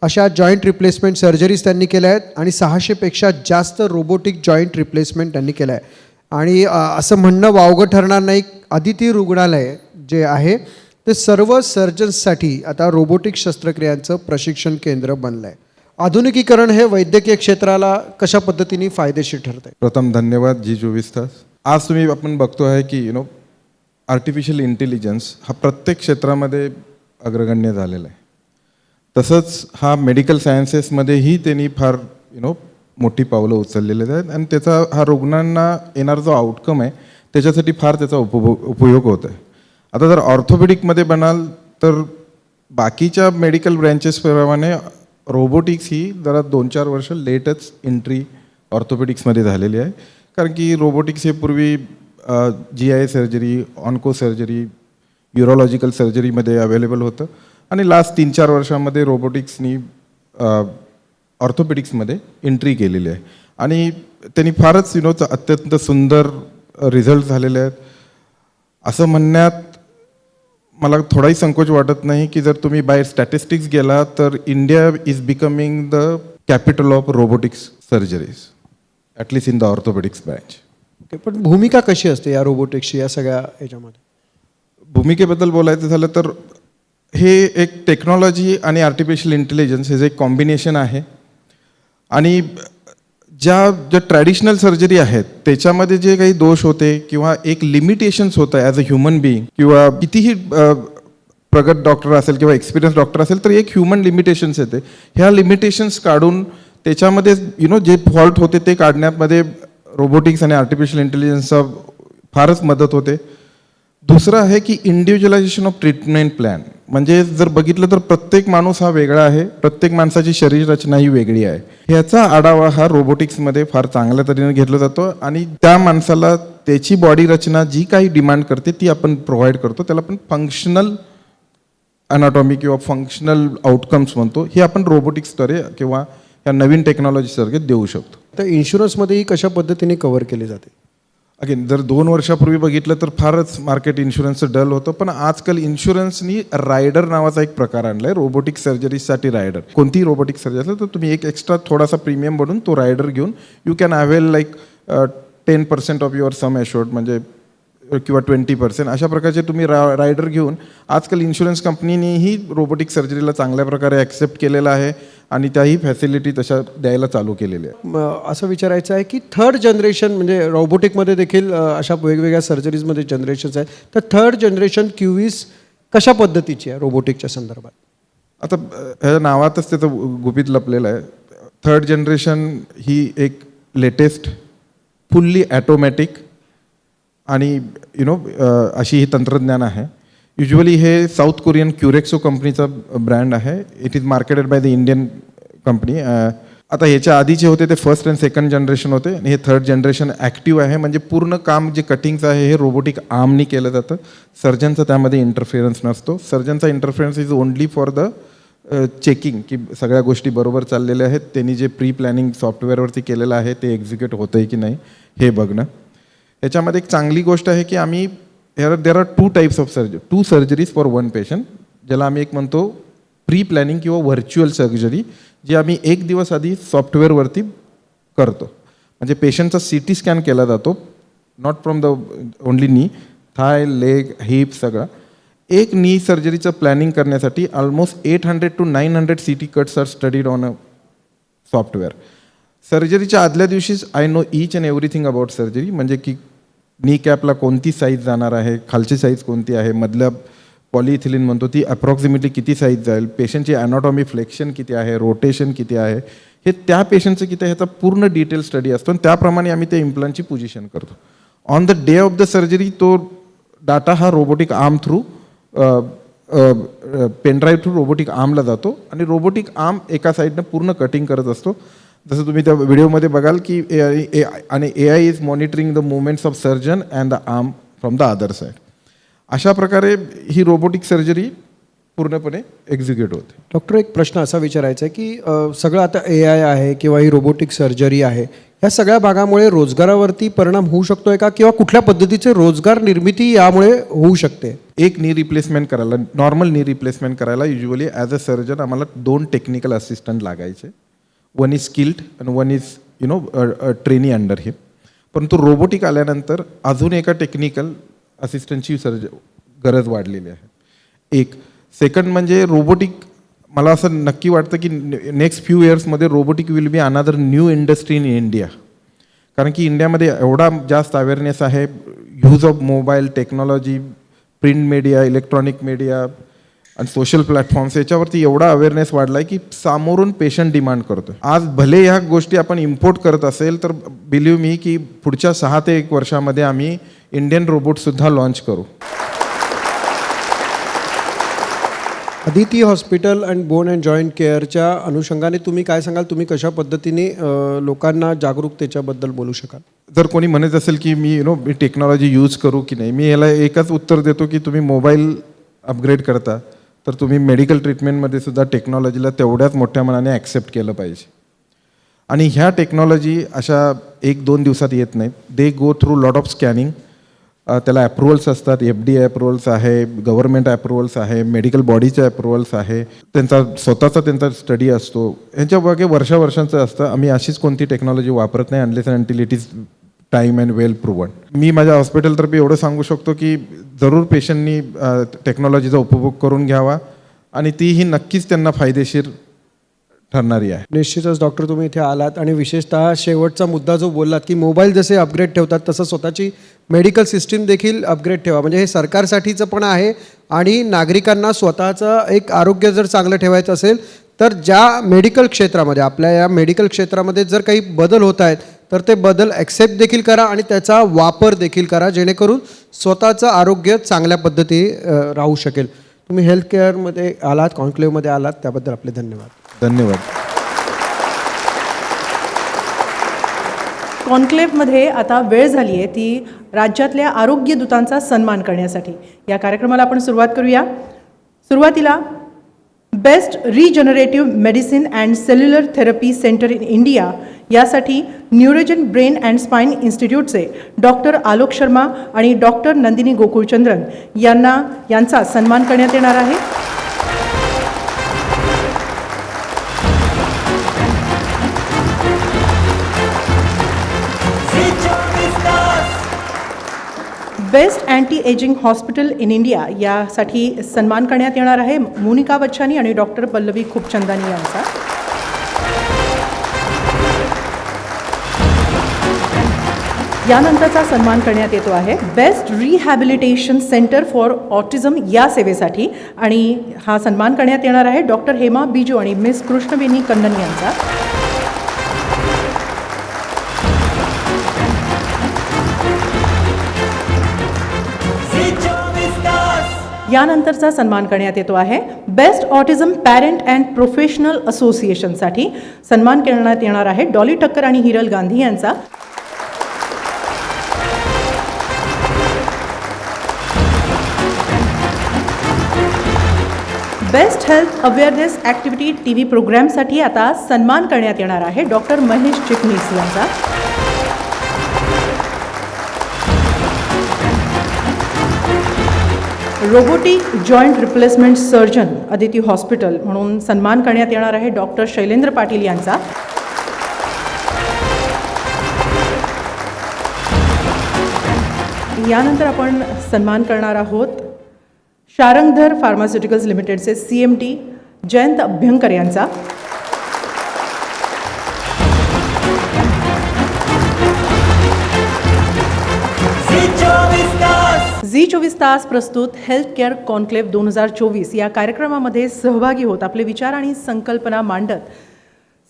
अशा जॉईंट रिप्लेसमेंट सर्जरीज त्यांनी केल्या आहेत आणि 600पेक्षा जास्त रोबोटिक जॉईंट रिप्लेसमेंट त्यांनी केलं आहे. आणि असं म्हणणं वावगं ठरणार नाही, अदिती रुग्णालय जे आहे ते सर्व सर्जन्ससाठी आता रोबोटिक शस्त्रक्रियांचं प्रशिक्षण केंद्र बनलं आहे. आधुनिकीकरण हे वैद्यकीय क्षेत्राला कशा पद्धतीने फायदेशीर ठरत आहे? प्रथम धन्यवाद झी 24 तास. आज आपण बघतो आहे की आर्टिफिशियल इंटेलिजन्स हा प्रत्येक क्षेत्रामध्ये अग्रगण्य झालेला आहे. तसंच हा मेडिकल सायन्सेसमध्येही त्यांनी फार मोठी पावलं उचललेली आहेत आणि त्याचा हा रुग्णांना येणारा जो आउटकम आहे त्याच्यासाठी फार त्याचा उपयोग होत आहे. आता जर ऑर्थोपेडिकमध्ये बनाल तर बाकीच्या मेडिकल ब्रँचेसप्रमाणे रोबोटिक्स ही जरा 2-4 वर्ष लेटच एंट्री ऑर्थोपेडिक्समध्ये झालेली आहे. कारण की रोबोटिक्स हे पूर्वी GI surgery, onco surgery, urological सर्जरीमध्ये अवेलेबल होतं आणि लास्ट 3-4 वर्षामध्ये रोबोटिक्सनी ऑर्थोपेडिक्समध्ये एंट्री केलेली आहे आणि त्यांनी फारच अत्यंत सुंदर रिझल्ट झालेले आहेत. असं म्हणण्यात मला थोडाही संकोच वाटत नाही की जर तुम्ही बाय स्टॅटिस्टिक्स गेला तर India is becoming the capital of robotics surgeries, at least in the orthopaedics branch. Okay, पण भूमिका कशी असते या रोबोटिक्सची या सगळ्या याच्यामध्ये? भूमिकेबद्दल बोलायचं झालं तर हे एक टेक्नॉलॉजी आणि आर्टिफिशियल इंटेलिजन्स हे जे एक कॉम्बिनेशन आहे आणि ज्या ट्रॅडिशनल सर्जरी आहेत त्याच्यामध्ये जे काही दोष होते किंवा एक लिमिटेशन्स होतं ॲज अ ह्युमन बिईंग किंवा कितीही प्रगत डॉक्टर असेल किंवा एक्सपिरियन्स डॉक्टर असेल तर एक ह्युमन लिमिटेशन्स येते. ह्या लिमिटेशन्स काढून त्याच्यामध्ये जे फॉल्ट होते ते काढण्यामध्ये रोबोटिक्स आणि आर्टिफिशियल इंटेलिजन्सचा फारच मदत होते. दुसरं आहे की इंडिव्हिज्युअलायझेशन ऑफ ट्रीटमेंट प्लॅन. म्हणजे जर बघितलं तर प्रत्येक माणूस हा वेगळा आहे, प्रत्येक माणसाची शरीर रचना ही वेगळी आहे. ह्याचा आढावा हा रोबोटिक्समध्ये फार चांगल्या तऱ्हेने घेतला जातो आणि त्या माणसाला त्याची बॉडी रचना जी काही डिमांड करते ती आपण प्रोव्हाइड करतो. त्याला आपण फंक्शनल अनाटॉमी किंवा फंक्शनल आउटकम्स म्हणतो. हे आपण रोबोटिक्सद्वारे किंवा या नवीन टेक्नॉलॉजीसारखे देऊ शकतो. तर इन्शुरन्समध्येही कशा पद्धतीने कव्हर केले जाते? अगेन जर 2 वर्षापूर्वी बघितलं तर फारच मार्केट इन्शुरन्सचं डल होतं, पण आजकाल इन्शुरन्सनी रायडर नावाचा एक प्रकार आणला आहे, रोबोटिक सर्जरीसाठी रायडर. कोणतीही रोबोटिक सर्जरी असेल तर तुम्ही एक एक्स्ट्रा थोडासा प्रीमियम बनून तो रायडर घेऊन you can avail like 10% of your sum assured, म्हणजे किंवा 20%, अशा प्रकारचे तुम्ही रायडर घेऊन आजकाल इन्शुरन्स कंपनीनेही रोबोटिक सर्जरीला चांगल्या प्रकारे ॲक्सेप्ट केलेलं आहे आणि त्याही फॅसिलिटी तशा द्यायला चालू केलेली आहे. असं विचारायचं आहे की थर्ड जनरेशन म्हणजे रोबोटिकमध्ये देखील अशा वेगवेगळ्या सर्जरीजमध्ये जनरेशन्स आहेत, तर थर्ड जनरेशन क्यूवीस कशा पद्धतीची आहे रोबोटिकच्या संदर्भात? आता ह्या नावातच त्याचं गुपित लपलेलं आहे. थर्ड जनरेशन ही एक लेटेस्ट फुल्ली ॲटोमॅटिक आणि अशी ही तंत्रज्ञान आहे. युजली हे साऊथ कोरियन क्युरेक्सो कंपनीचा ब्रँड आहे. It is marketed by the Indian company. आता ह्याच्या आधीचे होते ते फर्स्ट अँड सेकंड जनरेशन होते आणि हे थर्ड जनरेशन ॲक्टिव्ह आहे. म्हणजे पूर्ण काम जे कटिंगचं आहे हे रोबोटिक आर्मनी केलं जातं. सर्जनचा त्यामध्ये इंटरफेरन्स नसतो. सर्जनचा interference is only for the checking की सगळ्या गोष्टी बरोबर चाललेल्या आहेत, त्यांनी जे प्री प्लॅनिंग सॉफ्टवेअरवरती केलेलं आहे ते एक्झिक्यूट होतं आहे की नाही हे बघणं. याच्यामध्ये एक चांगली गोष्ट आहे की आम्ही there are 2 types of two surgeries for one patient, ज्याला आम्ही एक म्हणतो प्री प्लॅनिंग किंवा व्हर्च्युअल सर्जरी, जी आम्ही 1 दिवस आधी सॉफ्टवेअरवरती करतो. म्हणजे पेशंटचा CT स्कॅन केला जातो, नॉट फ्रॉम द ओनली नी, थाय, लेग, हिप सगळं. एक नी सर्जरीचं प्लॅनिंग करण्यासाठी almost 800 to 900 CT cuts are studied on a software. सर्जरीच्या आदल्या दिवशीच I know each and everything about surgery, म्हणजे की नी कॅपला कोणती साईज जाणार आहे, खालची साईज कोणती आहे, मधल्या पॉलिइथिलीन म्हणतो ती अप्रॉक्सिमेटली किती साईज जाईल, पेशंटची ॲनाटॉमी फ्लेक्शन किती आहे, रोटेशन किती आहे, हे त्या पेशंटचं किती ह्याचा पूर्ण डिटेल स्टडी असतो आणि त्याप्रमाणे आम्ही त्या इम्प्लांटची पोझिशन करतो. On the day of the surgery तो डाटा हा robotic arm through pendrive through robotic आर्मला जातो आणि रोबोटिक आर्म एका साईडनं पूर्ण कटिंग करत असतो. जसं तुम्ही त्या व्हिडिओमध्ये बघाल की AI is monitoring the movements of surgeon and the arm from the other side. अशा प्रकारे ही रोबोटिक सर्जरी पूर्णपणे एक्झिक्यूट होते. डॉक्टर, एक प्रश्न असा विचारायचा आहे की सगळं आता AI आहे किंवा ही रोबोटिक सर्जरी आहे, या सगळ्या भागामुळे रोजगारावरती परिणाम होऊ शकतोय का, किंवा कुठल्या पद्धतीचे रोजगार निर्मिती यामुळे होऊ शकते? एक नी रिप्लेसमेंट करायला, नॉर्मल नी रिप्लेसमेंट करायला युजली ॲज अ सर्जन आम्हाला 2 टेक्निकल असिस्टंट लागायचे. वन इज स्किल्ड आणि वन इज ट्रेनी अंडर हिम. परंतु रोबोटिक आल्यानंतर अजून एका टेक्निकल असिस्टंटची गरज वाढलेली आहे. एक सेकंड म्हणजे रोबोटिक, मला असं नक्की वाटतं की नेक्स्ट फ्यू इयर्समध्ये robotic will be another new industry in India. कारण की इंडियामध्ये एवढा जास्त अवेअरनेस आहे, use of mobile technology, print media, electronic media आणि सोशल प्लॅटफॉर्म्स, याच्यावरती एवढा अवेअरनेस वाढला आहे की सामोरून पेशंट डिमांड करतो. आज भले ह्या गोष्टी आपण इम्पोर्ट करत असेल तर बिलीव्ह मी की पुढच्या 6 ते 1 वर्षामध्ये आम्ही इंडियन रोबोटसुद्धा लॉन्च करू. Aditi hospital and bone and joint केअरच्या अनुषंगाने तुम्ही काय सांगाल? तुम्ही कशा पद्धतीने लोकांना जागरूकतेच्याबद्दल बोलू शकाल? जर कोणी म्हणत असेल की मी मी टेक्नॉलॉजी यूज करू की नाही, मी याला एकच उत्तर देतो की तुम्ही मोबाईल अपग्रेड करता तर तुम्ही मेडिकल ट्रीटमेंटमध्ये सुद्धा टेक्नॉलॉजीला तेवढ्याच मोठ्या मनाने ॲक्सेप्ट केलं पाहिजे. आणि ह्या टेक्नॉलॉजी अशा 1-2 दिवसात येत नाहीत. They go through lot of scanning. त्याला अप्रुव्हल्स असतात, FDA अप्रुव्हल्स आहे, गव्हर्नमेंट अप्रुव्हल्स आहे, मेडिकल बॉडीचे अप्रुव्हल्स आहे, त्यांचा स्वतःचा स्टडी असतो. यांच्या मागे वर्षांचं असतं. आम्ही अशीच कोणती टेक्नॉलॉजी वापरत नाही unless and until it is time and well proven. मी माझ्या हॉस्पिटलतर्फे एवढं सांगू शकतो की जरूर पेशंटनी टेक्नॉलॉजीचा उपभोग करून घ्यावा आणि तीही नक्कीच त्यांना फायदेशीर ठरणारी आहे. निश्चितच डॉक्टर, तुम्ही इथे आलात आणि विशेषतः शेवटचा मुद्दा जो बोललात की मोबाईल जसे अपग्रेड ठेवतात तसं स्वतःची मेडिकल सिस्टीम देखील अपग्रेड ठेवा. म्हणजे हे सरकारसाठीचं पण आहे आणि नागरिकांना स्वतःचं एक आरोग्य जर चांगलं ठेवायचं असेल तर ज्या मेडिकल क्षेत्रामध्ये, आपल्या या मेडिकल क्षेत्रामध्ये जर काही बदल होत आहेत तर ते बदल ॲक्सेप्ट देखील करा आणि त्याचा वापर देखील करा, जेणेकरून स्वतःचं आरोग्य चांगल्या पद्धतीने राहू शकेल. तुम्ही हेल्थ केअरमध्ये आलात, कॉन्क्लेव्हमध्ये आलात, त्याबद्दल आपले धन्यवाद. धन्यवाद. कॉन्क्लेव्हमध्ये आता वेळ झाली आहे ती राज्यातल्या आरोग्य दूतांचा सन्मान करण्यासाठी. या कार्यक्रमाला आपण सुरुवात करूया. सुरुवातीला best regenerative medicine and cellular therapy centre in India यासाठी न्यूरोजन ब्रेन अँड स्पाइन इन्स्टिट्यूटचे डॉक्टर आलोक शर्मा आणि डॉक्टर नंदिनी गोकुळचंद्रन यांचा सन्मान करण्यात येणार आहे. Best anti ageing hospital in India यासाठी सन्मान करण्यात येणार आहे मोनिका बच्चानी आणि डॉक्टर पल्लवी खूपचंदानी यांचा. यानंतरचा सन्मान करण्यात येतो आहे best rehabilitation centre for autism या सेवेसाठी आणि हा सन्मान करण्यात येणार आहे डॉक्टर हेमा बिजू आणि मिस कृष्णवेणी कन्नन यांचा. यानंतरचा सन्मान करण्यात येतो आहे best autism parent and professional असोसिएशनसाठी सन्मान करण्यात येणार आहे डॉली ठक्कर आणि हिरल गांधी यांचा. Best health awareness activity TV प्रोग्रामसाठी आता सन्मान करण्यात येणार आहे डॉक्टर महेश चिटणीस यांचा. Robotic joint replacement surgeon Aditi hospital म्हणून सन्मान करण्यात येणार आहे डॉक्टर शैलेंद्र पाटील यांचा. यानंतर आपण सन्मान करणार आहोत शारंगधर फार्मास्युटिकल्स लिमिटेडचे CMD जयंत अभ्यंकर यांचा. झी 24 तास प्रस्तुत हेल्थ केअर कॉन्क्लेव्ह 2024 या कार्यक्रमामध्ये सहभागी होत आपले विचार आणि संकल्पना मांडत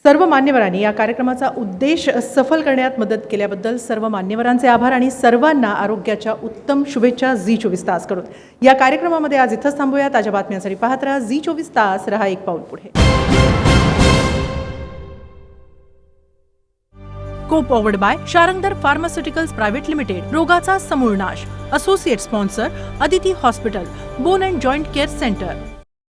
सर्व मान्यवरांनी या कार्यक्रमाचा उद्देश सफल करण्यात मदत केल्याबद्दल सर्व मान्यवरांचे आभार आणि सर्वांना आरोग्याच्या उत्तम शुभेच्छा झी 24 तास करून. या कार्यक्रमामध्ये आज इथंच थांबूया. ताज्या बातम्यांसाठी पाहत राहा झी 24 तास. रहा एक पाऊल पुढे. को powered by Sharangdhar pharmaceuticals private limited. रोगाचा समूळ नाश. Associate sponsor Aditi hospital bone and joint care centre.